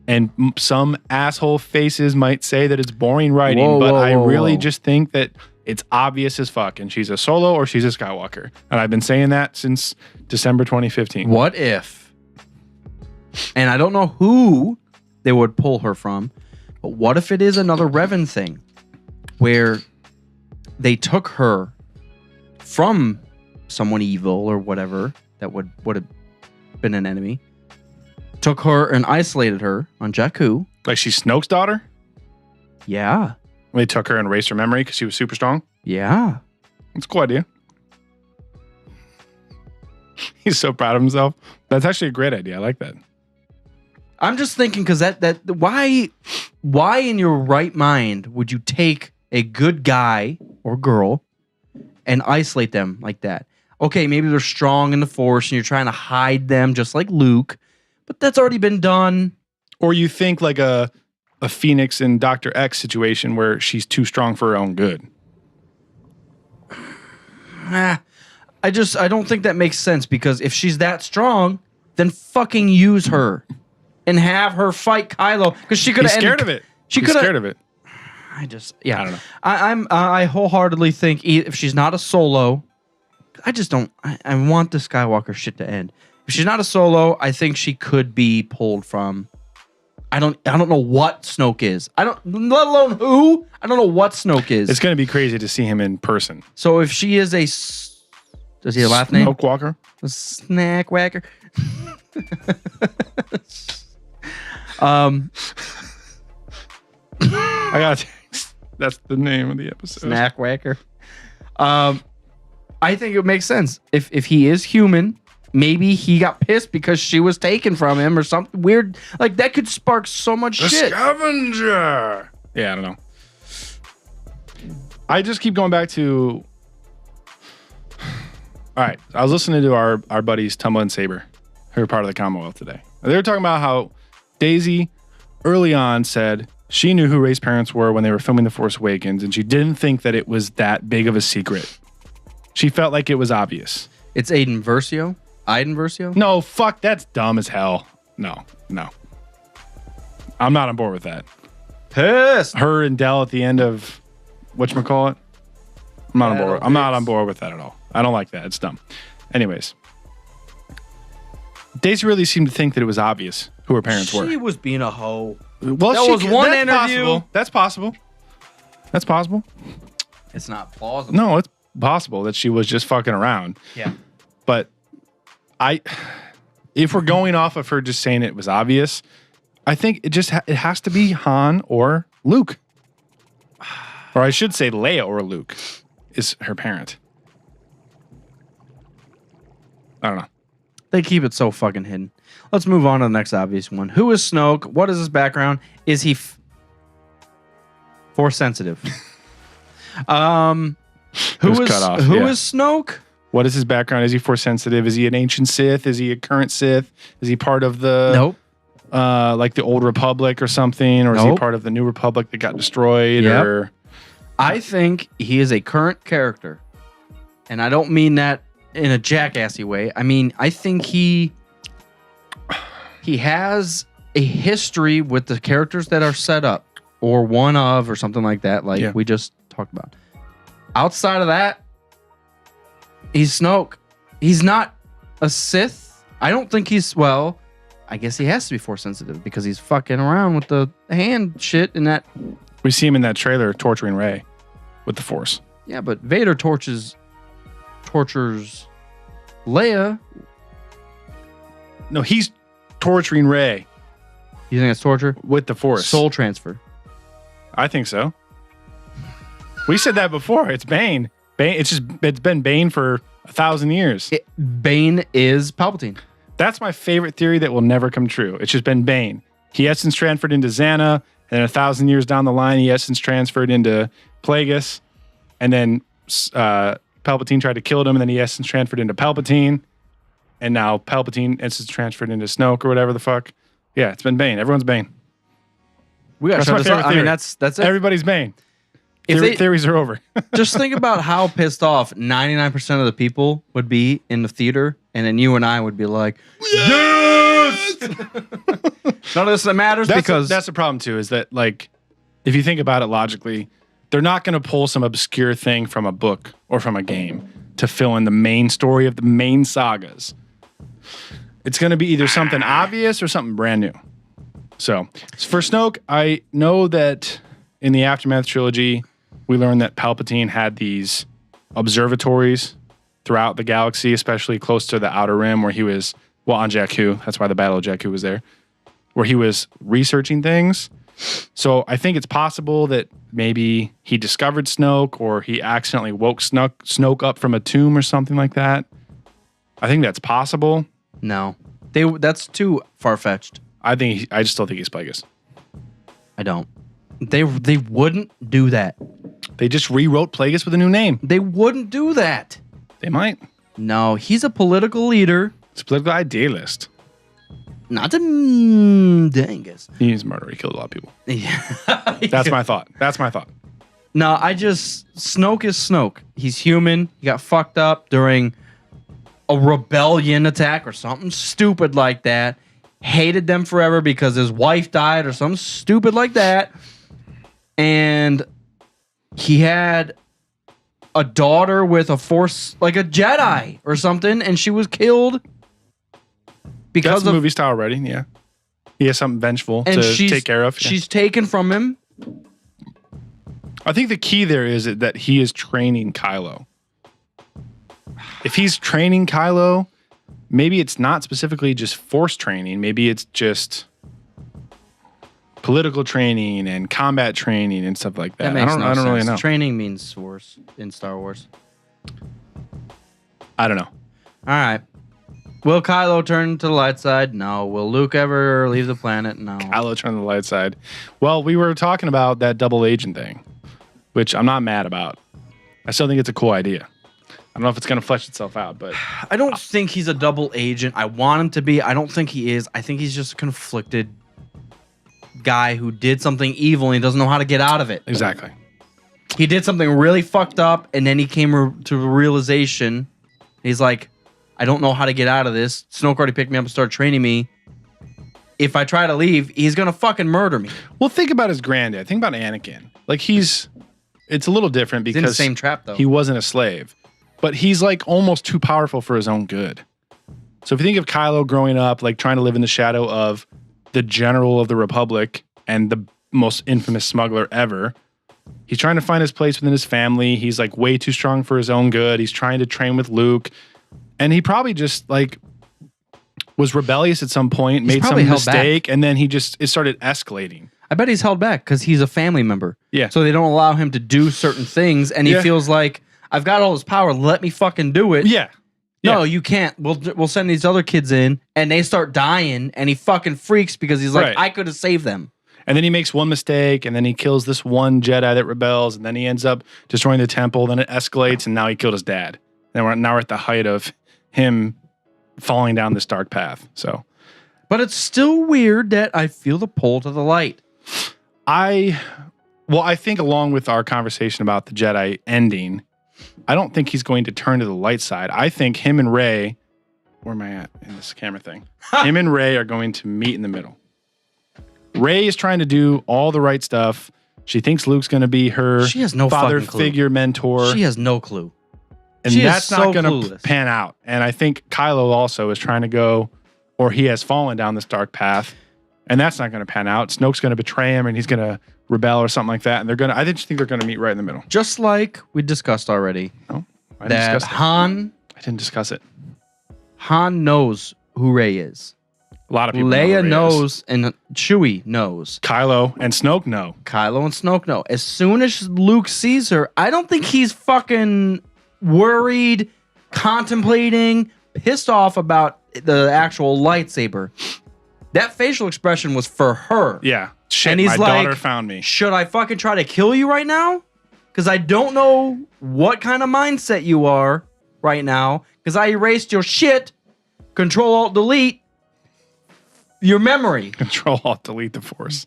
and some asshole faces might say that it's boring writing, but I really just think that it's obvious as fuck, and she's a Solo or she's a Skywalker. And I've been saying that since December 2015. What if, and I don't know who they would pull her from, but what if it is another Revan thing where they took her from someone evil or whatever that would have been an enemy, took her and isolated her on Jakku. Like she's Snoke's daughter? Yeah. They took her and erased her memory because she was super strong? Yeah. That's a cool idea. He's so proud of himself. That's actually a great idea. I like that. I'm just thinking because why in your right mind would you take a good guy or girl and isolate them like that? Okay, maybe they're strong in the Force and you're trying to hide them just like Luke, but that's already been done. Or you think like a Phoenix and Dr. X situation where she's too strong for her own good. I don't think that makes sense because if she's that strong, then fucking use her and have her fight Kylo because she could have scared of it. She He's could scared of it. I don't know. I wholeheartedly think if she's not a Solo, I just don't. I want the Skywalker shit to end. If she's not a Solo, I think she could be pulled from I don't know what Snoke is. Let alone who. I don't know what Snoke is. It's going to be crazy to see him in person. So if she is does he have a last name? Snoke Walker? A snack whacker. I got a text. That's the name of the episode. Snack whacker. I think it makes sense. If he is human, maybe he got pissed because she was taken from him or something weird. Like that could spark so much shit. Scavenger. Yeah, I don't know. I just keep going back to. All right, I was listening to our buddies Tumba and Saber, who are part of the Commonwealth today. They were talking about how Daisy early on said she knew who Rey's parents were when they were filming The Force Awakens, and she didn't think that it was that big of a secret. She felt like it was obvious. It's Aiden Versio? No, fuck, that's dumb as hell. No. I'm not on board with that. Pissed. Her and Dell at the end of whatchamacallit? I'm not on board with that at all. I don't like that. It's dumb. Anyways. Daisy really seemed to think that it was obvious who her parents were. She was being a hoe. Well, that was one interview. That's possible. That's possible. It's not plausible. No, it's possible that she was just fucking around. Yeah. But if we're going off of her just saying it was obvious, I think it has to be Han or Luke. Or I should say Leia or Luke is her parent. I don't know. They keep it so fucking hidden. Let's move on to the next obvious one. Who is Snoke? What is his background? Is he Force sensitive? Who is Snoke? What is his background? Is he Force sensitive? Is he an ancient Sith? Is he a current Sith? Is he part of the Nope. Like the Old Republic or something? Or is he part of the New Republic that got destroyed? Yep. Or I think he is a current character. And I don't mean that in a jackassy way. I mean, I think he has a history with the characters that are set up or one of or something like that, we just talked about. Outside of that, he's Snoke. He's not a Sith. I don't think I guess he has to be Force sensitive because he's fucking around with the hand shit and that. We see him in that trailer torturing Rey with the Force. Yeah, but Vader tortures Leia. No, he's torturing Rey. You think that's torture? With the Force. Soul transfer. I think so. We said that before. It's Bane. It's been Bane for 1,000 years. Bane is Palpatine. That's my favorite theory that will never come true. It's just been Bane. He essence transferred into Xana, and then 1,000 years down the line, he essence transferred into Plagueis, and then Palpatine tried to kill him, and then he essence transferred into Palpatine, and now Palpatine essence transferred into Snoke or whatever the fuck. Yeah, it's been Bane. Everyone's Bane. We got to shut this up. I mean, that's it. Everybody's Bane. Theories are over. Just think about how pissed off 99% of the people would be in the theater, and then you and I would be like, yes! None of this matters because that's the problem too, is that if you think about it logically, they're not going to pull some obscure thing from a book or from a game to fill in the main story of the main sagas. It's going to be either something obvious or something brand new. So for Snoke, I know that in the Aftermath trilogy, we learned that Palpatine had these observatories throughout the galaxy, especially close to the Outer Rim where he was, on Jakku. That's why the Battle of Jakku was there, where he was researching things. So I think it's possible that maybe he discovered Snoke or he accidentally woke Snoke up from a tomb or something like that. I think that's possible. No, that's too far-fetched. I just don't think he's Plagueis. I don't. They wouldn't do that. They just rewrote Plagueis with a new name. They wouldn't do that. They might. No, he's a political leader. He's a political idealist. Not a dingus. He's a murderer. He killed a lot of people. Yeah. That's my thought. No, Snoke is Snoke. He's human. He got fucked up during a rebellion attack or something stupid like that. Hated them forever because his wife died or something stupid like that. And he had a daughter with a Force, like a Jedi or something, and she was killed because That's movie style already, yeah. He has something vengeful and to take care of. She's taken from him. I think the key there is that he is training Kylo. If he's training Kylo, maybe it's not specifically just force training. Maybe it's just political training and combat training and stuff like that. That makes I don't no sense. really know. Training means force in Star Wars. I don't know. All right. Will Kylo turn to the light side? No. Will Luke ever leave the planet? No. Kylo turn to the light side. Well, we were talking about that double agent thing, which I'm not mad about. I still think it's a cool idea. I don't know if it's going to flesh itself out, but I don't think he's a double agent. I want him to be. I don't think he is. I think he's just a conflicted guy who did something evil and he doesn't know how to get out of it. exactly. He did something really fucked up and then he came to the realization. He's like, I don't know how to get out of this. Snoke already picked me up and started training me. If I try to leave, he's going to fucking murder me. Well, think about his granddad. Think about Anakin. Like it's a little different because He's in the same trap though. he wasn't a slave, but he's like almost too powerful for his own good. So if you think of Kylo growing up, like trying to live in the shadow of the general of the Republic and the most infamous smuggler ever, he's trying to find his place within his family. He's like way too strong for his own good. He's trying to train with Luke. And he probably just like was rebellious at some point, made some mistake, and then it started escalating. I bet he's held back because he's a family member. Yeah. So they don't allow him to do certain things and he feels like, I've got all this power, let me fucking do it. Yeah. No, you can't. We'll send these other kids in and they start dying and he fucking freaks because he's like, I could have saved them. And then he makes one mistake and then he kills this one Jedi that rebels and then he ends up destroying the temple. Then it escalates and now he killed his dad. And now we're at the height of him falling down this dark path. So, but it's still weird that I feel the pull to the light. I think along with our conversation about the Jedi ending, I don't think he's going to turn to the light side. I think him and Rey, where am I at in this camera thing? Him and Rey are going to meet in the middle. Rey is trying to do all the right stuff. She thinks Luke's going to be her She has no father fucking clue. figure mentor. She has no clue. And she that's is not so going to clueless. pan out. And I think Kylo also is trying to go, or he has fallen down this dark path, and that's not going to pan out. Snoke's going to betray him, and he's going to rebel or something like that. And I just think they're going to meet right in the middle. Just like we discussed already. No, I didn't That discuss it. I didn't discuss it. Han knows who Rey is. A lot of people Leia know who Rey is. knows and Chewie knows. Kylo and Snoke know. Kylo and Snoke know. As soon as Luke sees her, I don't think he's fucking worried, contemplating, pissed off about the actual lightsaber. That facial expression was for her. Yeah. Shit, And he's my like, daughter found me. Should I fucking try to kill you right now? Because I don't know what kind of mindset you are right now. Because I erased your shit. Control-Alt-Delete. Your memory. Control-Alt-Delete the Force.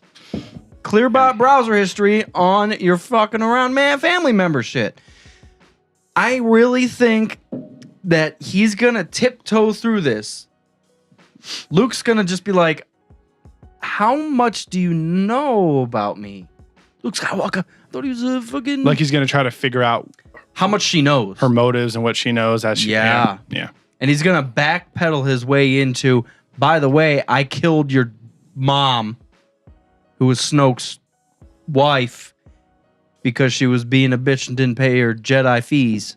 Clearbot browser history on your fucking around man family member shit. I really think that he's gonna tiptoe through this. Luke's gonna just be like, how much do you know about me? Luke Skywalker, I thought he was a fucking... Like he's going to try to figure out how much she knows. her motives and what she knows as she can. Yeah. And he's gonna backpedal his way into, by the way, I killed your mom, who was Snoke's wife, because she was being a bitch and didn't pay her Jedi fees.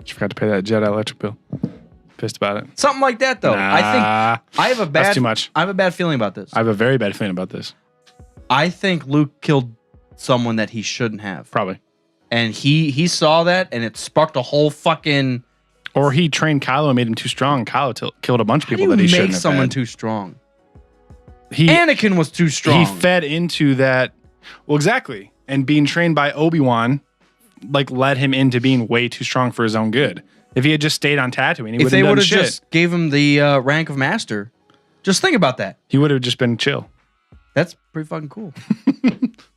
She forgot to pay that Jedi electric bill. Pissed about it. Something like that, though. Nah, I think I have a bad. that's too much. I have a bad feeling about this. I have a very bad feeling about this. I think Luke killed someone that he shouldn't have, Probably. and he saw that, and it sparked a whole fucking. Or he trained Kylo and made him too strong. Kylo killed a bunch of How do people you that he shouldn't make have someone had. too strong? He Anakin was too strong. He fed into that. Well, exactly. And being trained by Obi-Wan, like, led him into being way too strong for his own good. If he had just stayed on Tatooine, he if would they have done would have shit. just gave him the rank of master, just think about that. He would have just been chill. That's pretty fucking cool.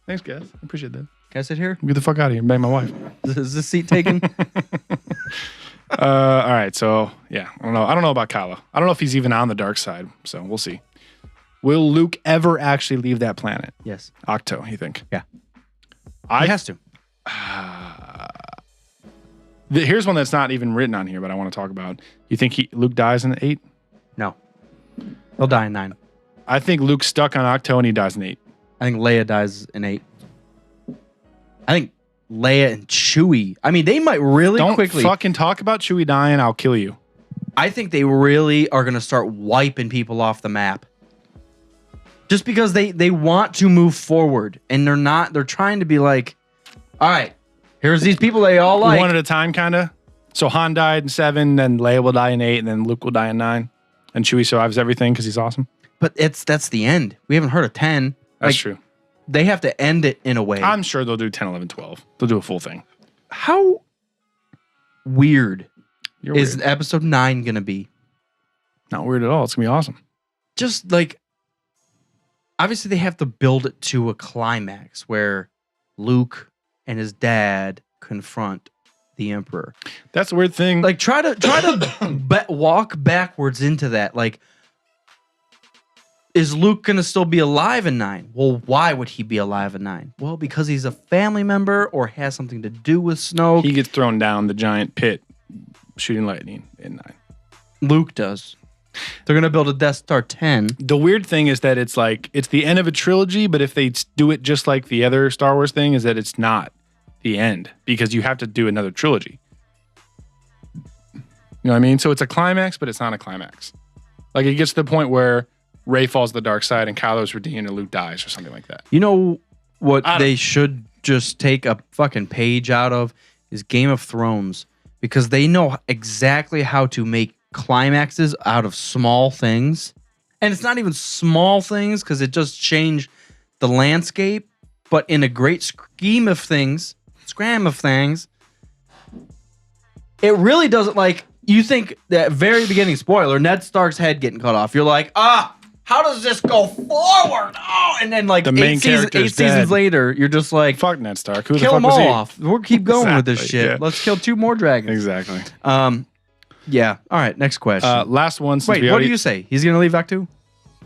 Thanks, guys. I appreciate that. Can I sit here? Get the fuck out of here and bang my wife. Is this seat taken? All right. So, yeah. I don't know about Kylo. I don't know if he's even on the dark side. So, we'll see. Will Luke ever actually leave that planet? Yes. Octo, you think? Yeah. He has to. Here's one that's not even written on here, but I want to talk about. You think Luke dies in 8? No. He'll die in 9. I think Luke's stuck on Octo and he dies in 8. I think Leia dies in 8. I think Leia and Chewie. I mean, they might really quickly. Don't fucking talk about Chewie dying. I'll kill you. I think they really are going to start wiping people off the map. Just because they want to move forward and they're not. They're trying to be like, all right, here's these people they all like. One at a time, kind of. So Han died in 7, then Leia will die in 8, and then Luke will die in 9. And Chewie survives everything because he's awesome. But that's the end. We haven't heard of 10. That's true. They have to end it in a way. I'm sure they'll do 10, 11, 12. They'll do a full thing. How weird is weird. episode 9 going to be? Not weird at all. It's going to be awesome. Just like, obviously they have to build it to a climax where Luke and his dad confront the Emperor. That's a weird thing. Like, try to walk backwards into that. Like, is Luke going to still be alive in 9? Well, why would he be alive in 9? Well, because he's a family member or has something to do with Snoke. He gets thrown down the giant pit shooting lightning in 9. Luke does. They're going to build a Death Star 10. The weird thing is that it's like, it's the end of a trilogy, but if they do it just like the other Star Wars thing, is that it's not the end because you have to do another trilogy. You know what I mean? So it's a climax, but it's not a climax. Like it gets to the point where Rey falls to the dark side and Kylo's redeemed and Luke dies or something like that. You know what they should just take a fucking page out of is Game of Thrones, because they know exactly how to make climaxes out of small things. And it's not even small things because it just changed the landscape, but in a great scheme of things, it really doesn't. Like, you think that very beginning, spoiler, Ned Stark's head getting cut off. You're like, how does this go forward? Oh, and then like the main character's 8 seasons later, you're just like, fuck Ned Stark. Who kill the them fuck was all he? off. We'll keep going with this shit. Yeah. Let's kill 2 more dragons. Exactly. Yeah. All right. Next question. Last one. Wait, what do you say? He's gonna leave Act 2?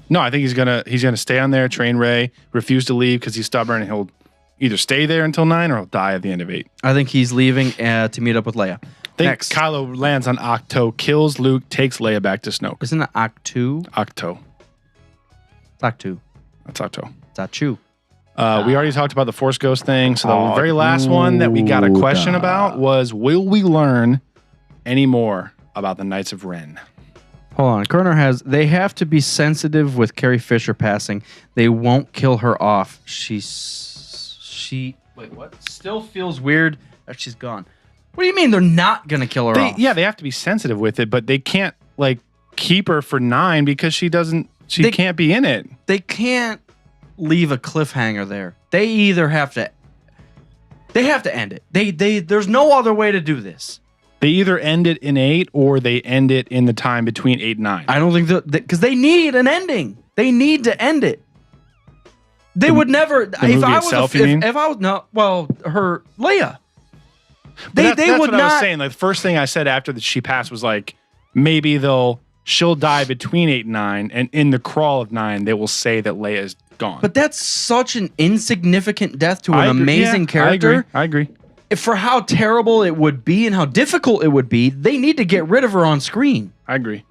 No, I think he's gonna stay on there, train Rey, refuse to leave because he's stubborn, and he'll either stay there until 9 or he'll die at the end of 8. I think he's leaving to meet up with Leia. Next. Kylo lands on Octo, kills Luke, takes Leia back to Snoke. Isn't it Act 2? Octo. It's Act 2. That's Octo. It's Act 2. We already talked about the Force Ghost thing. So the very last one that we got a question about was, will we learn any more about the Knights of Ren? Hold on. Kerner they have to be sensitive with Carrie Fisher passing. They won't kill her off. Wait, what? Still feels weird that she's gone. What do you mean they're not going to kill her off? Yeah, they have to be sensitive with it, but they can't like keep her for 9 because she can't be in it. They can't leave a cliffhanger there. They either have to end it. There's no other way to do this. They either end it in 8 or they end it in the time between 8 and 9. I don't think because they need an ending. They need to end it. They would never. If I was her Leia. That's would what not. I was saying. Like the first thing I said after that she passed was like, maybe she'll die between 8 and 9, and in the crawl of 9 they will say that Leia is gone. But that's such an insignificant death to an amazing character. I agree. For how terrible it would be and how difficult it would be, they need to get rid of her on screen. I agree.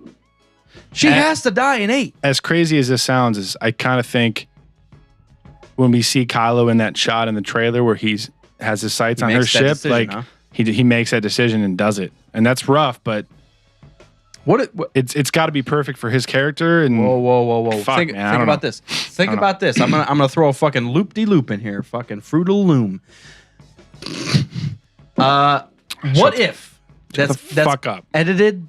She has to die in 8. As crazy as this sounds, is I kind of think when we see Kylo in that shot in the trailer where he has his sights on her ship, he makes that decision and does it, and that's rough. But it's got to be perfect for his character. And whoa! Fuck, think man, about this. Think about this. I'm gonna throw a fucking loop-de-loop in here. Fucking Fruit of the Loom. What if that's fuck up edited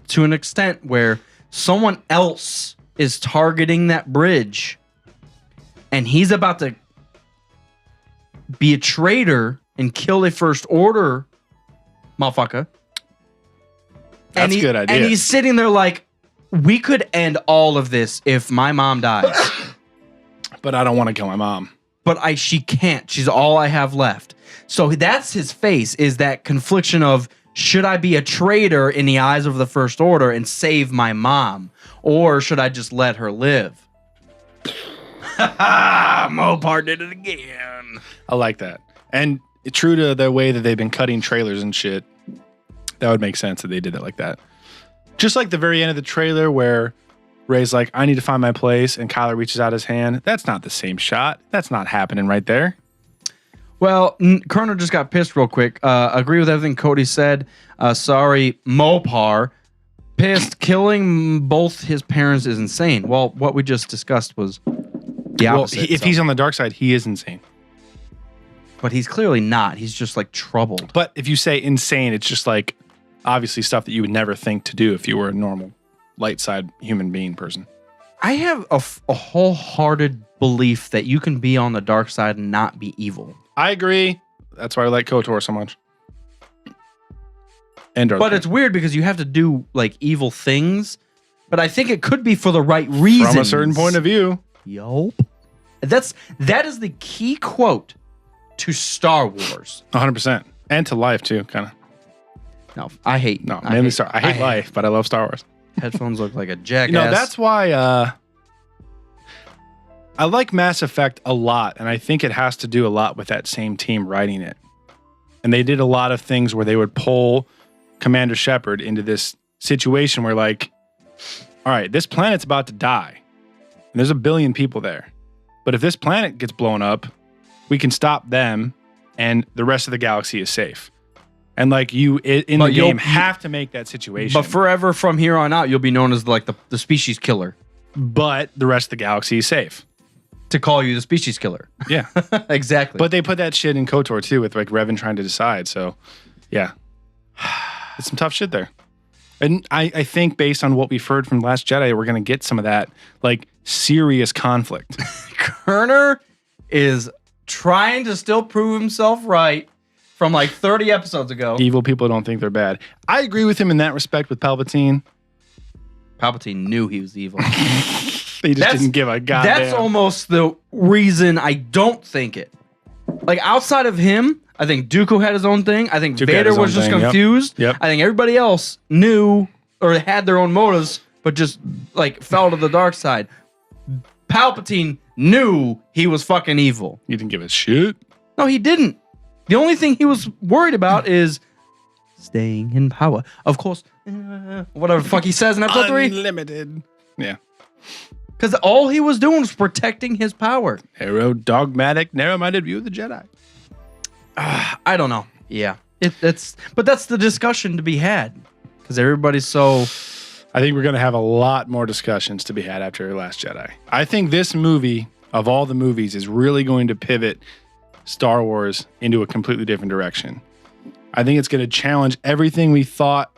to an extent where someone else is targeting that bridge and he's about to be a traitor and kill a First Order motherfucker? That's a good idea. And he's sitting there like, we could end all of this if my mom dies. But I don't want to kill my mom. But she can't. She's all I have left. So that's his face, is that confliction of, should I be a traitor in the eyes of the First Order and save my mom? Or should I just let her live? Mopar did it again. I like that. And true to the way that they've been cutting trailers and shit, that would make sense that they did it like that. Just like the very end of the trailer where Rey's like, I need to find my place, and Kylo reaches out his hand. That's not the same shot. That's not happening right there. Well, Kerner just got pissed real quick. Agree with everything Cody said. Sorry, Mopar. Pissed. Killing both his parents is insane. Well, what we just discussed was the opposite. Well, if he's on the dark side, he is insane. But he's clearly not. He's just like troubled. But if you say insane, it's just like obviously stuff that you would never think to do if you were a normal light side human being person. I have a wholehearted belief that you can be on the dark side and not be evil. I agree. That's why I like KOTOR so much. And but it's weird because you have to do like evil things. But I think it could be for the right reason. From a certain point of view. Yup. That is the key quote to Star Wars. 100%. And to life too, kind of. No, I hate. No, mainly Star. I hate life, but I love Star Wars. Headphones look like a jackass. You know, that's why I like Mass Effect a lot, and I think it has to do a lot with that same team writing it. And they did a lot of things where they would pull Commander Shepard into this situation where, like, all right, this planet's about to die, and there's 1 billion people there. But if this planet gets blown up, we can stop them, and the rest of the galaxy is safe. And like you in the game have to make that situation. But forever from here on out, you'll be known as like the species killer. But the rest of the galaxy is safe. To call you the species killer. Yeah. Exactly. But they put that shit in KOTOR too with like Revan trying to decide. So yeah. It's some tough shit there. And I think based on what we've heard from Last Jedi, we're going to get some of that like serious conflict. Kerner is trying to still prove himself right from like 30 episodes ago. Evil people don't think they're bad. I agree with him in that respect with Palpatine. Palpatine knew he was evil. They just didn't give a goddamn. That's almost the reason I don't think it. Like outside of him, I think Dooku had his own thing. I think Vader was just confused. Yep. I think everybody else knew or had their own motives, but just like fell to the dark side. Palpatine knew he was fucking evil. He didn't give a shit. No, he didn't. The only thing he was worried about is staying in power. Of course, whatever the fuck he says in episode 3. Unlimited. Yeah. Because all he was doing was protecting his power. Dogmatic, narrow-minded view of the Jedi. I don't know. Yeah. But that's the discussion to be had. Because everybody's so... I think we're going to have a lot more discussions to be had after Last Jedi. I think this movie, of all the movies, is really going to pivot Star Wars into a completely different direction. I think it's going to challenge everything we thought.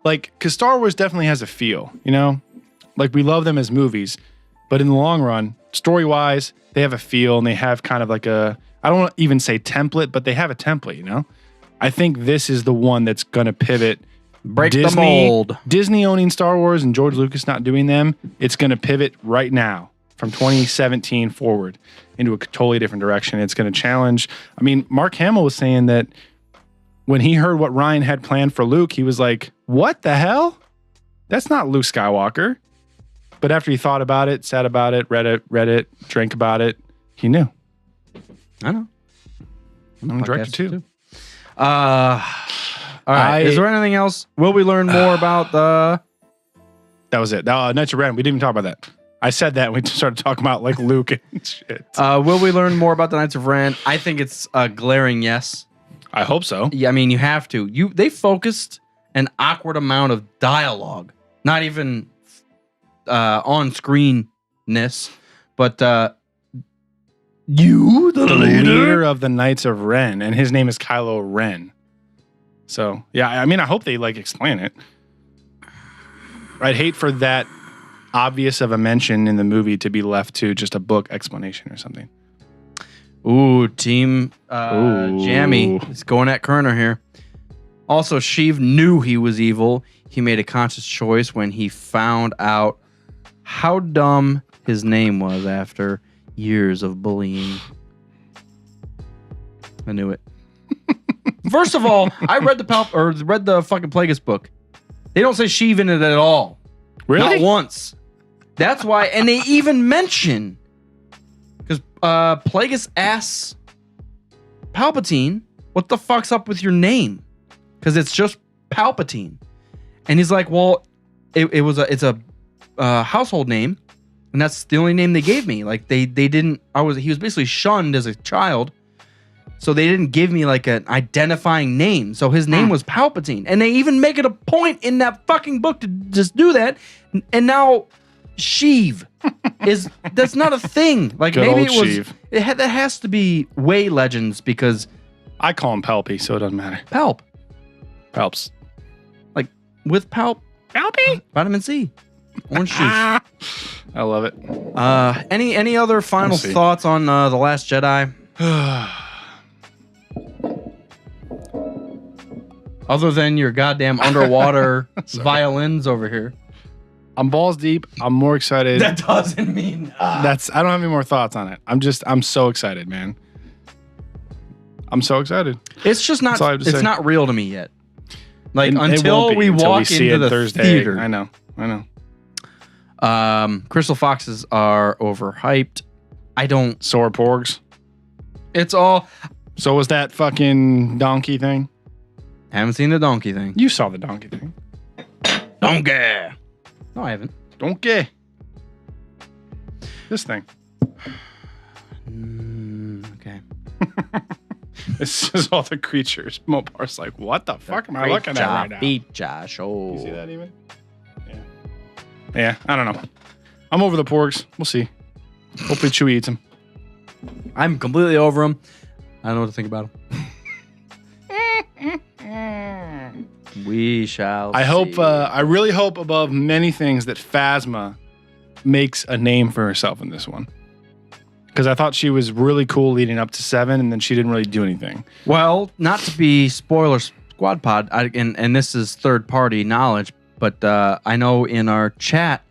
Like, because Star Wars definitely has a feel, you know? Like, we love them as movies, but in the long run, story-wise, they have a feel and they have kind of like a, I don't want to even say template, but they have a template, you know? I think this is the one that's going to pivot. Break the mold. Disney owning Star Wars and George Lucas not doing them, it's going to pivot right now from 2017 forward into a totally different direction. It's going to challenge. I mean, Mark Hamill was saying that when he heard what Ryan had planned for Luke, he was like, what the hell? That's not Luke Skywalker. But after he thought about it, sat about it, read it, drank about it, he knew. I know. I'm a director too. All right. Is there anything else? Will we learn more about the... That was it. Knights of Ren. We didn't even talk about that. I said that and we started talking about like Luke and shit. Will we learn more about the Knights of Ren? I think it's a glaring yes. I hope so. Yeah, I mean, you have to. They focused an awkward amount of dialogue. Not even on-screenness, but the leader of the Knights of Ren, and his name is Kylo Ren. So, yeah, I mean, I hope they like explain it. I'd hate for that obvious of a mention in the movie to be left to just a book explanation or something. Ooh, Team Jammy is going at Kerner here. Also, Sheev knew he was evil. He made a conscious choice when he found out how dumb his name was after years of bullying. I knew it. First of all, I read the fucking Plagueis book. They don't say Sheev in it at all. Really? Not once. That's why, and they even mention, because Plagueis asks Palpatine, what the fuck's up with your name? Because it's just Palpatine. And he's like, well, it's a household name, and that's the only name they gave me. Like they didn't. He was basically shunned as a child, so they didn't give me like an identifying name. So his name was Palpatine, and they even make it a point in that fucking book to just do that. And now Sheev that's not a thing. Like Good maybe old it was. Sheev. That has to be way legends because I call him Palpy, so it doesn't matter. Palps like with Palpy vitamin C. Orange juice. I love it. Any other final thoughts on The Last Jedi? Other than your goddamn underwater violins over here. I'm balls deep. I'm more excited. That doesn't mean I don't have any more thoughts on it. I'm so excited, man. I'm so excited. It's just not. It's say. not real to me yet. Like It until won't be we walk see into it the Thursday. theater. I know. Crystal Foxes are overhyped. I don't. So are porgs. It's all. So was that fucking donkey thing? Haven't seen the donkey thing. You saw the donkey thing. Donkey. No, I haven't. Donkey. This thing. Okay. This is all the creatures. Mopar's like, what the fuck am I looking at right now? Pizza show. You see that even? Yeah. Yeah, I don't know. I'm over the porgs. We'll see. Hopefully Chewie eats them. I'm completely over them. I don't know what to think about them. We shall see. I really hope above many things that Phasma makes a name for herself in this one. Because I thought she was really cool leading up to 7, and then she didn't really do anything. Well, not to be spoiler squad pod, and this is third party knowledge, but I know in our chat,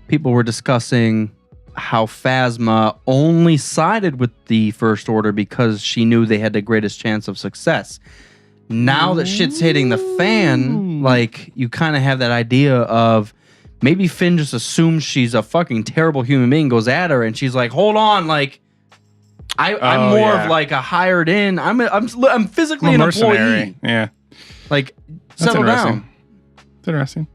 people were discussing how Phasma only sided with the First Order because she knew they had the greatest chance of success. Now that shit's hitting the fan, like, you kind of have that idea of maybe Finn just assumes she's a fucking terrible human being, goes at her, and she's like, hold on, like, I'm more of like a hired in. I'm physically an employee. Yeah. Like, That's settle interesting. down. It's interesting.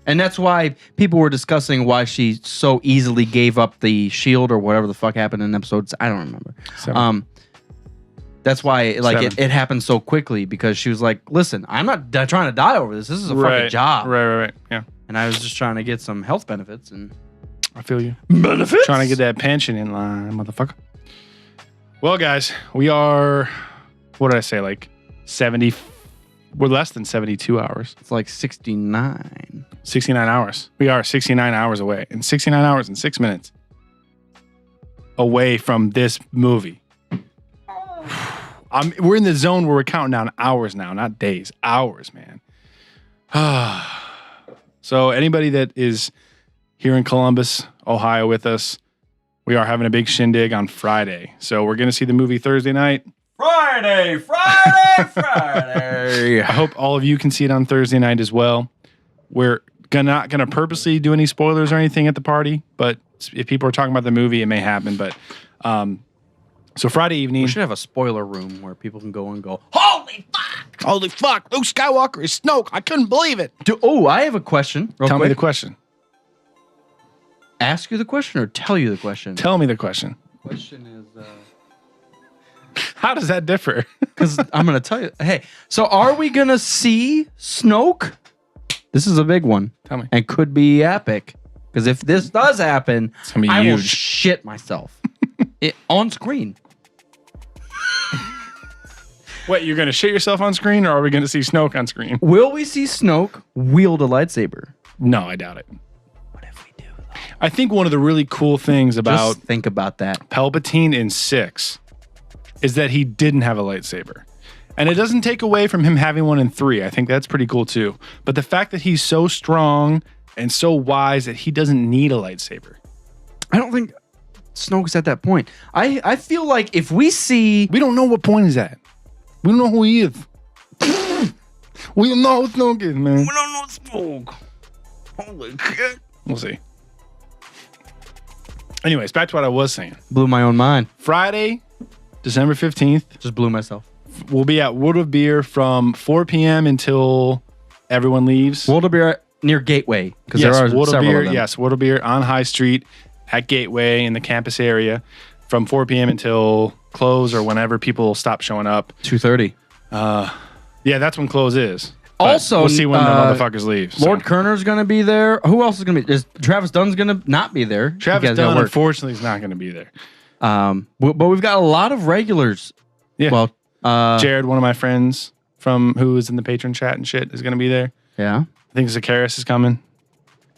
And that's why people were discussing why she so easily gave up the shield or whatever the fuck happened in episodes. I don't remember. 7. That's why like 7. it happened so quickly because she was like, listen, I'm not trying to die over this. This is a fucking job. Right. Yeah. And I was just trying to get some health benefits. And I feel you. Benefits? Trying to get that pension in line, motherfucker. Well, guys, we are, what did I say, like 70, we're less than 72 hours. It's like 69. 69 hours. We are 69 hours away. And 69 hours and 6 minutes away from this movie. We're in the zone where we're counting down hours now, not days. Hours, man. So anybody that is here in Columbus, Ohio with us, we are having a big shindig on Friday. So we're going to see the movie Thursday night. Friday. I hope all of you can see it on Thursday night as well. We're not going to purposely do any spoilers or anything at the party, but if people are talking about the movie, it may happen. But so Friday evening. We should have a spoiler room where people can go and go, holy fuck! Holy fuck! Luke Skywalker is Snoke. I couldn't believe it. I have a question. Tell me the question. Ask you the question or tell you the question? Tell me the question. Question is, how does that differ? Because I'm going to tell you. Hey, so are we going to see Snoke? This is a big one. Tell me. And could be epic. Because if this does happen, it's gonna be I will huge. shit myself. On screen. Wait, you're going to shit yourself on screen, or are we going to see Snoke on screen? Will we see Snoke wield a lightsaber? No, I doubt it. What if we do? I think one of the really cool things about Just think about that. Palpatine in 6 is that he didn't have a lightsaber. And it doesn't take away from him having one in 3. I think that's pretty cool too. But the fact that he's so strong and so wise that he doesn't need a lightsaber. I don't think Snoke's at that point. I feel like if we see... We don't know what point he's at. We don't know who he is. We don't know who Snoke is, man. We don't know Snoke. Holy shit. We'll see. Anyways, back to what I was saying. Blew my own mind. Friday, December 15th. Just blew myself. We'll be at World of Beer from 4 p.m. until everyone leaves. World of Beer near Gateway? Because Yes, there are several Wookie of them. Yes, Wookie Beer on High Street at Gateway in the campus area from 4 p.m. until close or whenever people stop showing up. 2:30. Yeah, that's when close is. But Also, we'll see when the motherfuckers leave. so. Lord Kerner's going to be there. Who else is going to be? Is Travis Dunn's going to not be there? Travis Because he'll Dunn, work. unfortunately, is not going to be there. But we've got a lot of regulars. Yeah. Well, Jared, one of my friends who is in the patron chat and shit, is going to be there. yeah. I think Zacchaeus is coming.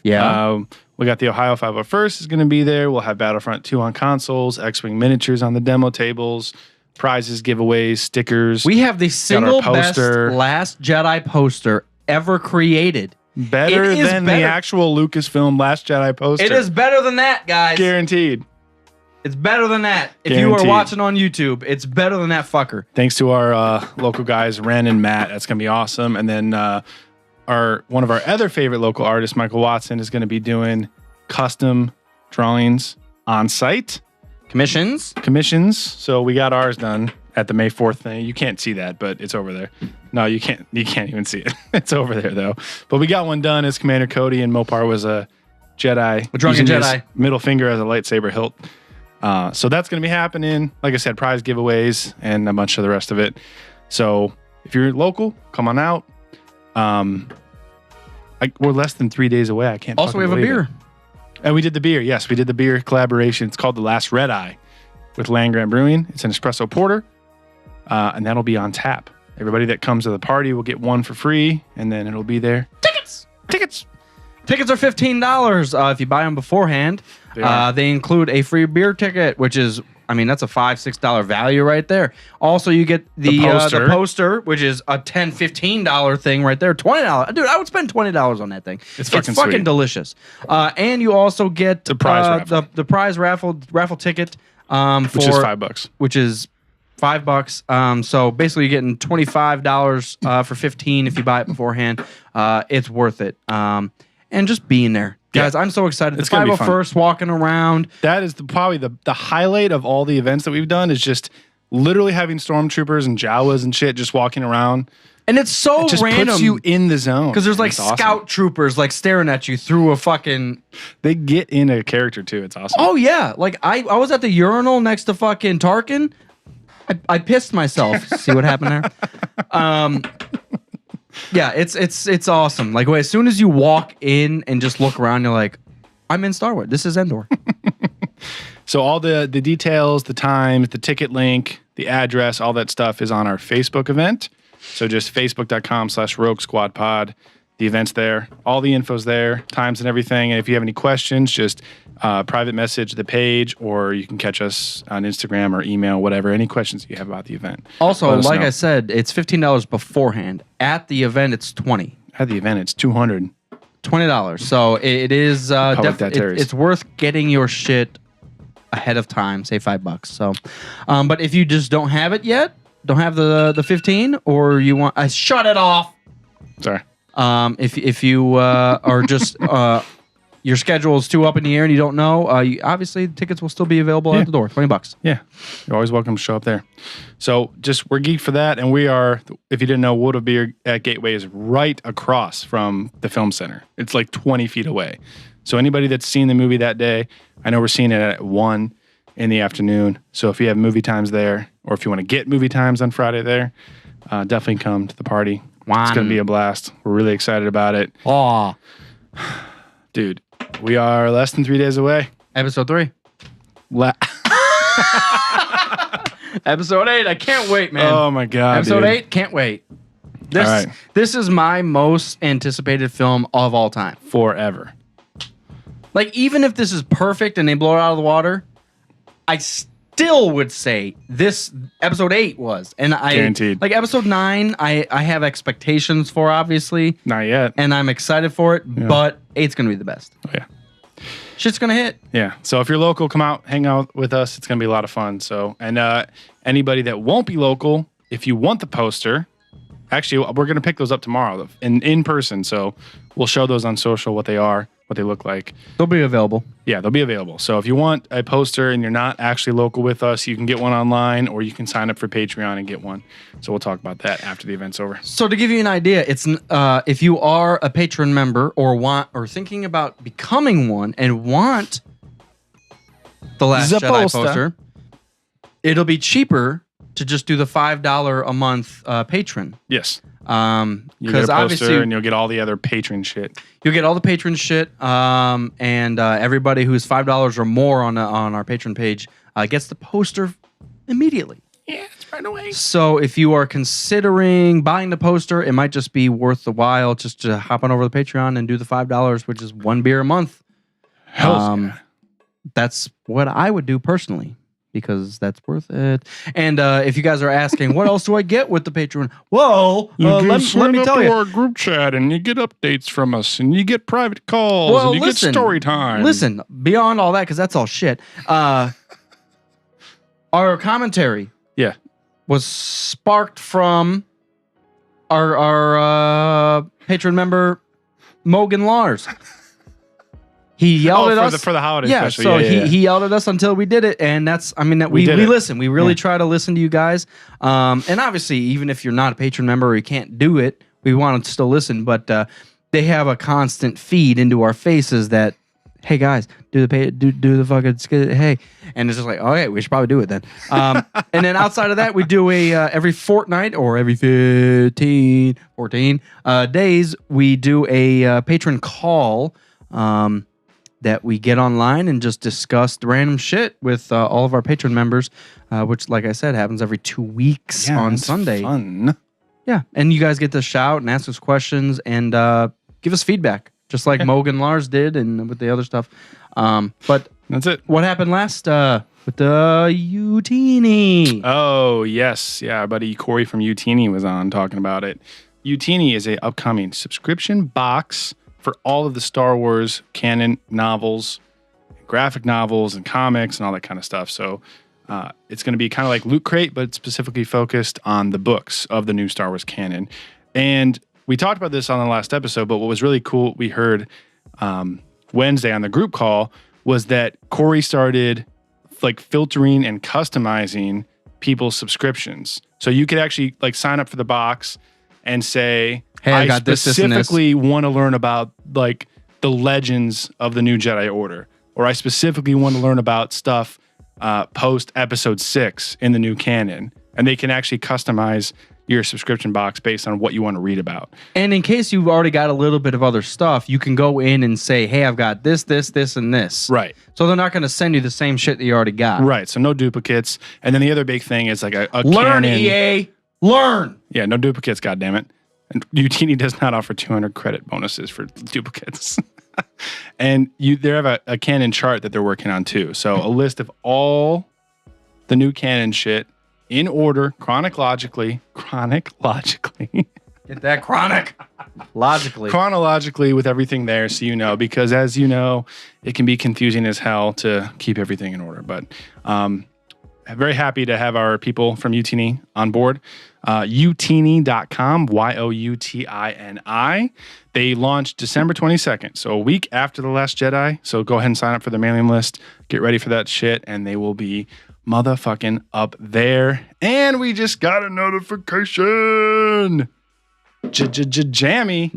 Yeah. We got the Ohio 501st is going to be there. We'll have Battlefront 2 on consoles, X-Wing miniatures on the demo tables, prizes, giveaways, stickers. We have the single best poster. Last Jedi poster ever created. better It is than better. the actual Lucasfilm Last Jedi poster. It is better than that, guys. guaranteed. It's better than that. If you are Guaranteed. watching on YouTube, it's better than that fucker. Thanks to our local guys, Ren and Matt. That's going to be awesome. And then one of our other favorite local artists, Michael Watson, is going to be doing custom drawings on site. Commissions. So we got ours done at the May 4th thing. You can't see that, but it's over there. No, you can't even see it. It's over there though. But we got one done as Commander Cody, and Mopar was a Jedi. A drunken using his Jedi. middle finger as a lightsaber hilt. So that's going to be happening. Like I said, prize giveaways and a bunch of the rest of it. So if you're local, come on out. We're less than 3 days away. I can't. Also, we have a believe beer. it. And we did the beer. Yes, we did the beer collaboration. It's called the Last Red Eye with Land Grant Brewing. It's an espresso porter, and that'll be on tap. Everybody that comes to the party will get one for free, and then it'll be there. Tickets. Tickets are $15 if you buy them beforehand. They include a free beer ticket, which is, that's a $5-6 value right there. Also, you get the poster, which is a $10-15 thing right there. $20. Dude, I would spend $20 on that thing. It's fucking sweet. delicious. And you also get The prize raffle. the prize raffle ticket, Which is $5. which is $5. So basically, you're getting $25 for $15 if you buy it beforehand. It's worth it. And just being there. Guys, I'm so excited. It's The gonna be fun. 501st walking around. That is probably the highlight of all the events that we've done is just literally having stormtroopers and Jawas and shit just walking around. And it's so It just random. puts you in the zone. Because there's like It's awesome. scout troopers like staring at you through a fucking. They get in a character too. It's awesome. Oh, yeah. Like I was at the urinal next to fucking Tarkin. I pissed myself. See what happened there? Yeah, it's awesome. Like as soon as you walk in and just look around, you're like, I'm in Star Wars. This is Endor. So all the details, the times, the ticket link, the address, all that stuff is on our Facebook event. So just facebook.com/Rogue Squad Pod. The event's there. All the info's there, times and everything. And if you have any questions, just private message the page, or you can catch us on Instagram or email, whatever. Any questions you have about the event. Also, Let us like know. I said, it's $15 beforehand. At the event, it's $20. At the event, it's $200. $20. So it is that carries. it's worth getting your shit ahead of time, say $5. So, but if you just don't have it yet, don't have the 15, or you want, shut it off. Sorry. If you are just your schedule is too up in the air and you don't know, obviously the tickets will still be available at the door. $20. Yeah, you're always welcome to show up there. So we're geeked for that, and we are. If you didn't know, Wood of Beer at Gateway is right across from the film center. It's like 20 feet away. So anybody that's seen the movie that day, I know we're seeing it at 1 in the afternoon. So if you have movie times there, or if you want to get movie times on Friday there, definitely come to the party. It's going to be a blast. We're really excited about it. Aw. Dude, we are less than 3 days away. Episode 3. Episode 8. I can't wait, man. Oh my God. Episode dude. 8. Can't wait. This, All right. This is my most anticipated film of all time. Forever. Like, even if this is perfect and they blow it out of the water, I still would say this episode 8 was. And I Guaranteed. Like episode 9, I have expectations for, obviously. Not yet. And I'm excited for it, but 8's gonna be the best. Oh, yeah. Shit's gonna hit. Yeah. So if you're local, come out, hang out with us. It's going to be a lot of fun. So, and anybody that won't be local, if you want the poster, actually, we're going to pick those up tomorrow in person. So We'll show those on social, what they are, what they look like. They'll be available. Yeah, they'll be available. So if you want a poster and you're not actually local with us, you can get one online, or you can sign up for Patreon and get one. So we'll talk about that after the event's over. So to give you an idea, it's if you are a patron member or thinking about becoming one and want the Last Jedi poster, it'll be cheaper to just do the $5 a month patron. Yes. Because get a poster obviously, and you'll get all the other patron shit. You'll get all the patron shit, and everybody who's $5 or more on our patron page gets the poster immediately. Yeah, it's right away. So if you are considering buying the poster, it might just be worth the while just to hop on over to the Patreon and do the $5, which is one beer a month. Yeah. That's what I would do personally, because that's worth it. And if you guys are asking, what else do I get with the Patreon? Well, let me tell you. Our group chat, and you get updates from us, and you get private calls, and you get story time. Listen, beyond all that, because that's all shit. Our commentary, was sparked from our patron member Mogan Lars. He yelled at us for the holiday special. So he yelled at us until we did it, and we listen. We really try to listen to you guys. And obviously, even if you're not a patron member or you can't do it, we want to still listen. But they have a constant feed into our faces that, hey guys, do the fucking hey, and it's just like, okay, we should probably do it then. And then outside of that, we do a every fortnight or every 14 days we do a patron call. That we get online and just discuss random shit with all of our patron members, which, like I said, happens every 2 weeks on Sunday. Fun. Yeah, and you guys get to shout and ask us questions and give us feedback, just like Mogan Lars did and with the other stuff. But that's it. What happened last with the Utini? Oh, yes. Yeah, our buddy Corey from Utini was on talking about it. Utini is a upcoming subscription box for all of the Star Wars canon novels, graphic novels, and comics, and all that kind of stuff. So it's going to be kind of like Loot Crate, but specifically focused on the books of the new Star Wars canon. And we talked about this on the last episode, but what was really cool, we heard Wednesday on the group call, was that Corey started like filtering and customizing people's subscriptions. So you could actually like sign up for the box and say, hey, I got specifically want to learn about like the legends of the new Jedi Order, or I specifically want to learn about stuff post episode 6 in the new canon. And they can actually customize your subscription box based on what you want to read about. And in case you've already got a little bit of other stuff, you can go in and say, hey, I've got this, and this. Right. So they're not going to send you the same shit that you already got. Right. So no duplicates. And then the other big thing is like a learn, canon. EA. Learn. Yeah, no duplicates, goddammit. And Utini does not offer 200 credit bonuses for duplicates. And they have a canon chart that they're working on too. So a list of all the new canon shit in order, chronologically. Get that chronic. Chronologically with everything there, so you know, because as you know, it can be confusing as hell to keep everything in order. But I'm very happy to have our people from Utini on board. Utini.com, Youtini. They launched December 22nd, so a week after The Last Jedi. So go ahead and sign up for the mailing list. Get ready for that shit, and they will be motherfucking up there. And we just got a notification. Jammy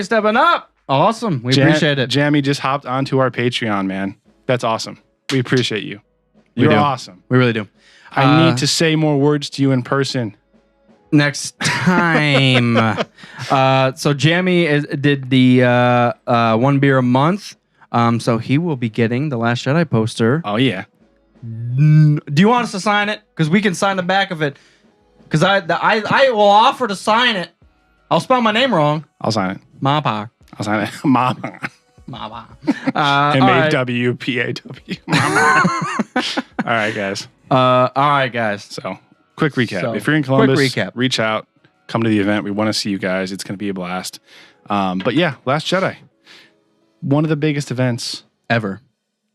stepping up. Awesome. We appreciate it. Jammy just hopped onto our Patreon, man. That's awesome. We appreciate you. You're awesome. We really do. I need to say more words to you in person. Next time. So Jammy did the one beer a month. So he will be getting the Last Jedi poster. Oh, yeah. Do you want us to sign it? Because we can sign the back of it. Because I will offer to sign it. I'll spell my name wrong. I'll sign it. Mopar. I'll sign it. Mama. Mama. M-A-W-P-A-W. All right, guys. So, quick recap. If you're in Columbus, reach out. Come to the event. We want to see you guys. It's going to be a blast. But yeah, Last Jedi. One of the biggest events ever.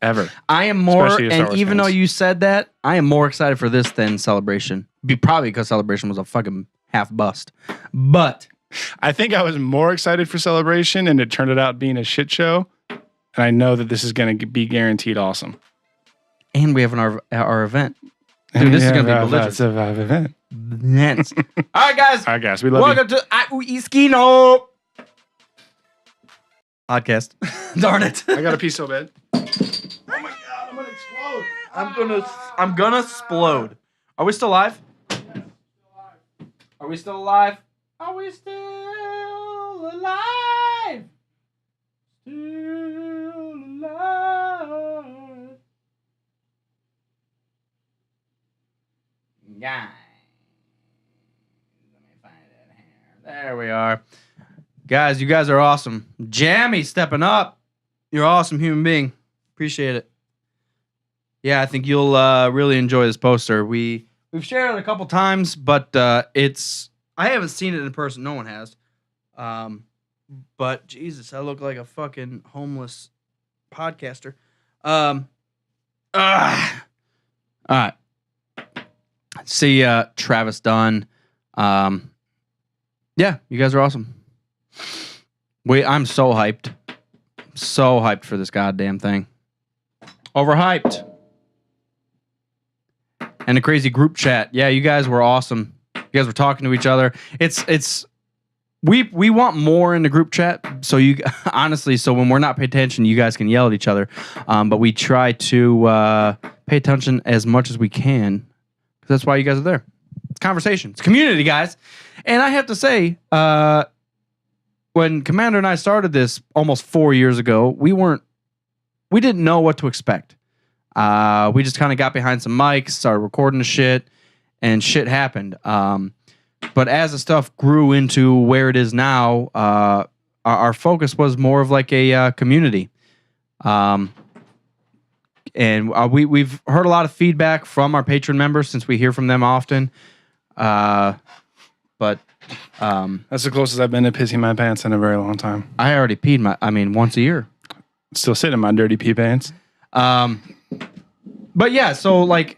I am more, and even though you said that, I am more excited for this than Celebration. Probably because Celebration was a fucking half bust. But I think I was more excited for Celebration, and it turned out being a shit show. And I know that this is going to be guaranteed awesome. And we have our event. Dude, this is going to be belligerent. It's an event. All right, guys. All right, guys. We love Welcome to Iskino Podcast. Darn it. I got a piece so bad. Oh my God, I'm going to explode. I'm gonna explode. Are we still live? Are we still alive? Are we still alive? Still alive. Guys. Let me find it here. There we are. Guys, you guys are awesome. Jammy stepping up. You're an awesome human being. Appreciate it. Yeah, I think you'll really enjoy this poster. We've shared it a couple times, but I haven't seen it in person. No one has. But Jesus, I look like a fucking homeless podcaster. All right. See Travis Dunn. Yeah, you guys are awesome. I'm so hyped. So hyped for this goddamn thing. Overhyped. And a crazy group chat. Yeah, you guys were awesome. You guys were talking to each other. We want more in the group chat. So you honestly, so when we're not paying attention, you guys can yell at each other. But we try to pay attention as much as we can, because that's why you guys are there. It's conversation. It's community, guys. And I have to say, when Commander and I started this almost 4 years ago, we didn't know what to expect. We just kind of got behind some mics, started recording the shit, and shit happened. But as the stuff grew into where it is now, our focus was more of like a community. And we've heard a lot of feedback from our patron members, since we hear from them often. But that's the closest I've been to pissing my pants in a very long time. I already peed once a year. Still sitting in my dirty pee pants. But yeah, so like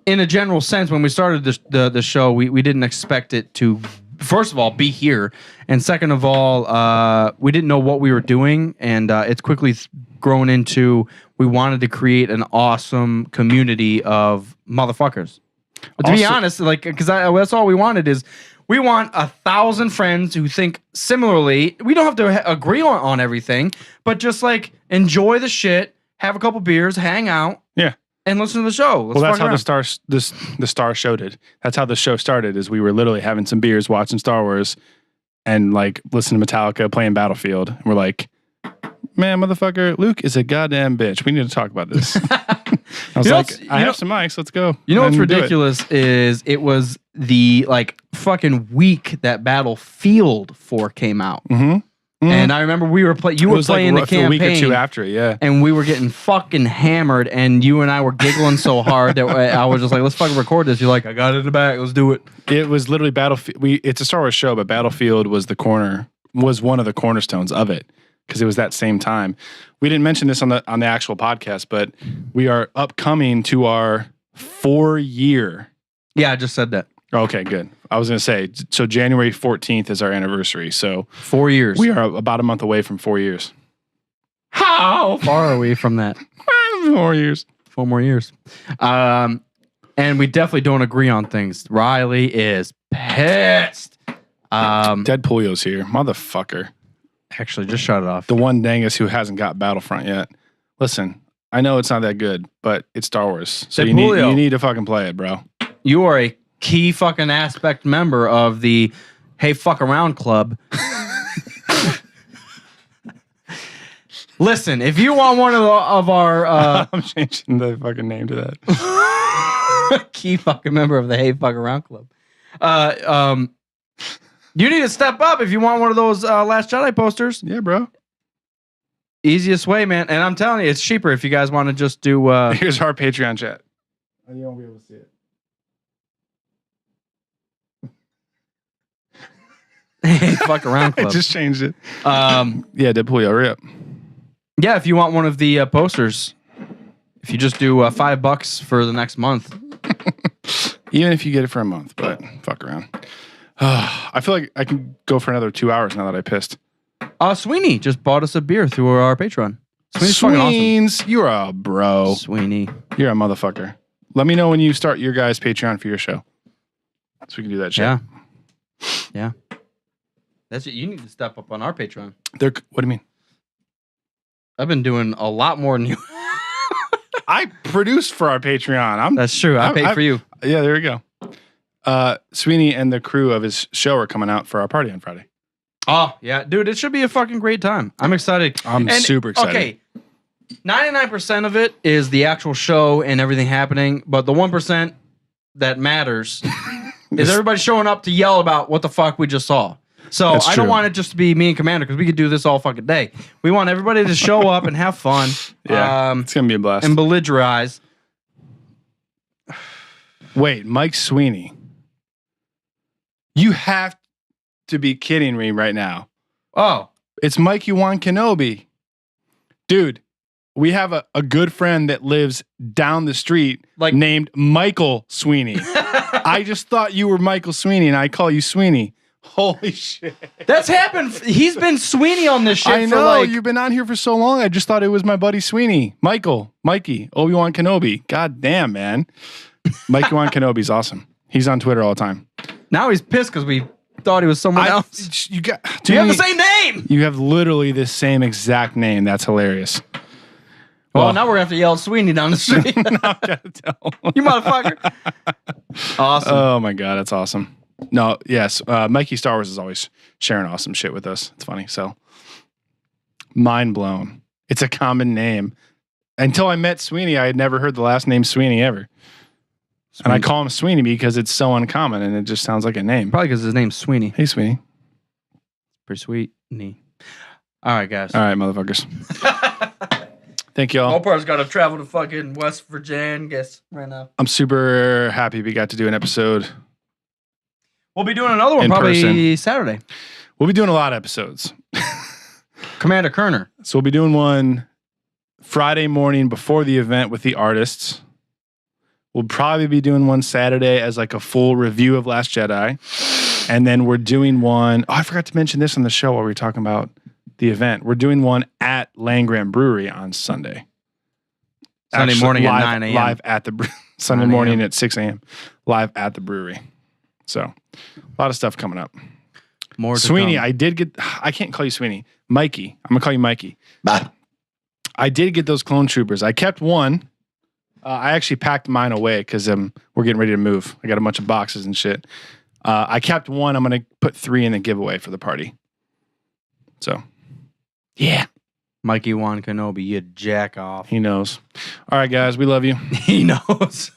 in a general sense, when we started the show, we didn't expect it to, first of all, be here, and second of all, we didn't know what we were doing, and it's quickly grown into, we wanted to create an awesome community of motherfuckers. To be honest, like, because that's all we wanted is, we want 1,000 friends who think similarly. We don't have to agree on everything, but just like enjoy the shit, have a couple beers, hang out, and listen to the show. Well, that's how the Star show did. That's how the show started. Is we were literally having some beers, watching Star Wars, and like listening to Metallica, playing Battlefield. And we're like, man, motherfucker, Luke is a goddamn bitch. We need to talk about this. I was I have some mics. Let's go. You know what's ridiculous is it was the like fucking week that Battlefield 4 came out. Mm-hmm. And I remember we were playing the campaign a week or two after it, yeah. And we were getting fucking hammered, and you and I were giggling so hard that I was just like, let's fucking record this. You're like, I got it in the back. Let's do it. It was literally Battlefield. It's a Star Wars show, but Battlefield was one of the cornerstones of it, because it was that same time. We didn't mention this on the actual podcast, but we are upcoming to our 4-year. Yeah, I just said that. Okay, good. I was going to say, so January 14th is our anniversary. So 4 years. We are about a month away from 4 years. How far are we from that? 4 years. 4 more years. And we definitely don't agree on things. Riley is pissed. Dead Polio's here. Motherfucker. Actually, just shut it off. The one dangus who hasn't got Battlefront yet. Listen, I know it's not that good, but it's Star Wars. So you need to fucking play it, bro. You are a key fucking aspect member of the Hey Fuck Around Club. Listen, if you want one of our I'm changing the fucking name to that. Key fucking member of the Hey Fuck Around Club. You need to step up if you want one of those Last Jedi posters. Yeah, bro. Easiest way, man. And I'm telling you, it's cheaper if you guys want to just do here's our Patreon chat. And you won't be able to see it. Hey, Fuck Around Club. I just changed it. Yeah, Deadpool, hurry up. Yeah, if you want one of the posters, if you just do $5 for the next month. Even if you get it for a month, but fuck around. I feel like I can go for another 2 hours now that I pissed. Sweeney just bought us a beer through our Patreon. Sweeney's fucking awesome. You're a bro. Sweeney. You're a motherfucker. Let me know when you start your guys' Patreon for your show. So we can do that shit. Yeah. That's it. You need to step up on our Patreon. What do you mean? I've been doing a lot more than you. I produce for our Patreon. That's true. I paid for you. Yeah, there we go. Sweeney and the crew of his show are coming out for our party on Friday. Oh, yeah. Dude, it should be a fucking great time. I'm excited. I'm super excited. Okay. 99% of it is the actual show and everything happening, but the 1% that matters is everybody showing up to yell about what the fuck we just saw. So I don't want it just to be me and Commander because we could do this all fucking day. We want everybody to show up and have fun. Yeah, it's going to be a blast. And belligerize. Wait, Mike Sweeney. You have to be kidding me right now. Oh. It's Mikey Wan Kenobi. Dude, we have a good friend that lives down the street named Michael Sweeney. I just thought you were Michael Sweeney and I call you Sweeney. Holy shit. That's happened. He's been Sweeney on this shit. I know. You've been on here for so long. I just thought it was my buddy Sweeney. Mikey, Obi-Wan Kenobi. God damn, man. Mikey Wan Kenobi's awesome. He's on Twitter all the time. Now he's pissed because we thought he was someone else. You have the same name. You have literally the same exact name. That's hilarious. Well, now we're going to have to yell Sweeney down the street. No, I gotta tell. You motherfucker. Awesome. Oh, my God. That's awesome. No, yes. Mikey Star Wars is always sharing awesome shit with us. It's funny. So, mind blown. It's a common name. Until I met Sweeney, I had never heard the last name Sweeney ever. Sweeney. And I call him Sweeney because it's so uncommon and it just sounds like a name. Probably because his name's Sweeney. Hey, Sweeney. Pretty sweet. All right, guys. All right, motherfuckers. Thank you all. Mopar's got to travel to fucking West Virginia, guess, right now. I'm super happy we got to do an episode. We'll be doing another one probably Saturday. We'll be doing a lot of episodes. Commander Kerner. So we'll be doing one Friday morning before the event with the artists. We'll probably be doing one Saturday as like a full review of Last Jedi. And then we're doing one. Oh, I forgot to mention this on the show while we were talking about the event. We're doing one at Landgrant Brewery on Sunday. Sunday morning at 9 a.m. Live at the Sunday morning at 6 a.m. Live at the brewery. So a lot of stuff coming up. More Sweeney, I can't call you Sweeney. Mikey. I'm going to call you Mikey. Bye. I did get those clone troopers. I kept one. I actually packed mine away because we're getting ready to move. I got a bunch of boxes and shit. I kept one. I'm going to put 3 in the giveaway for the party. So, yeah. Mikey Wan Kenobi, you jack off. He knows. All right, guys. We love you. He knows.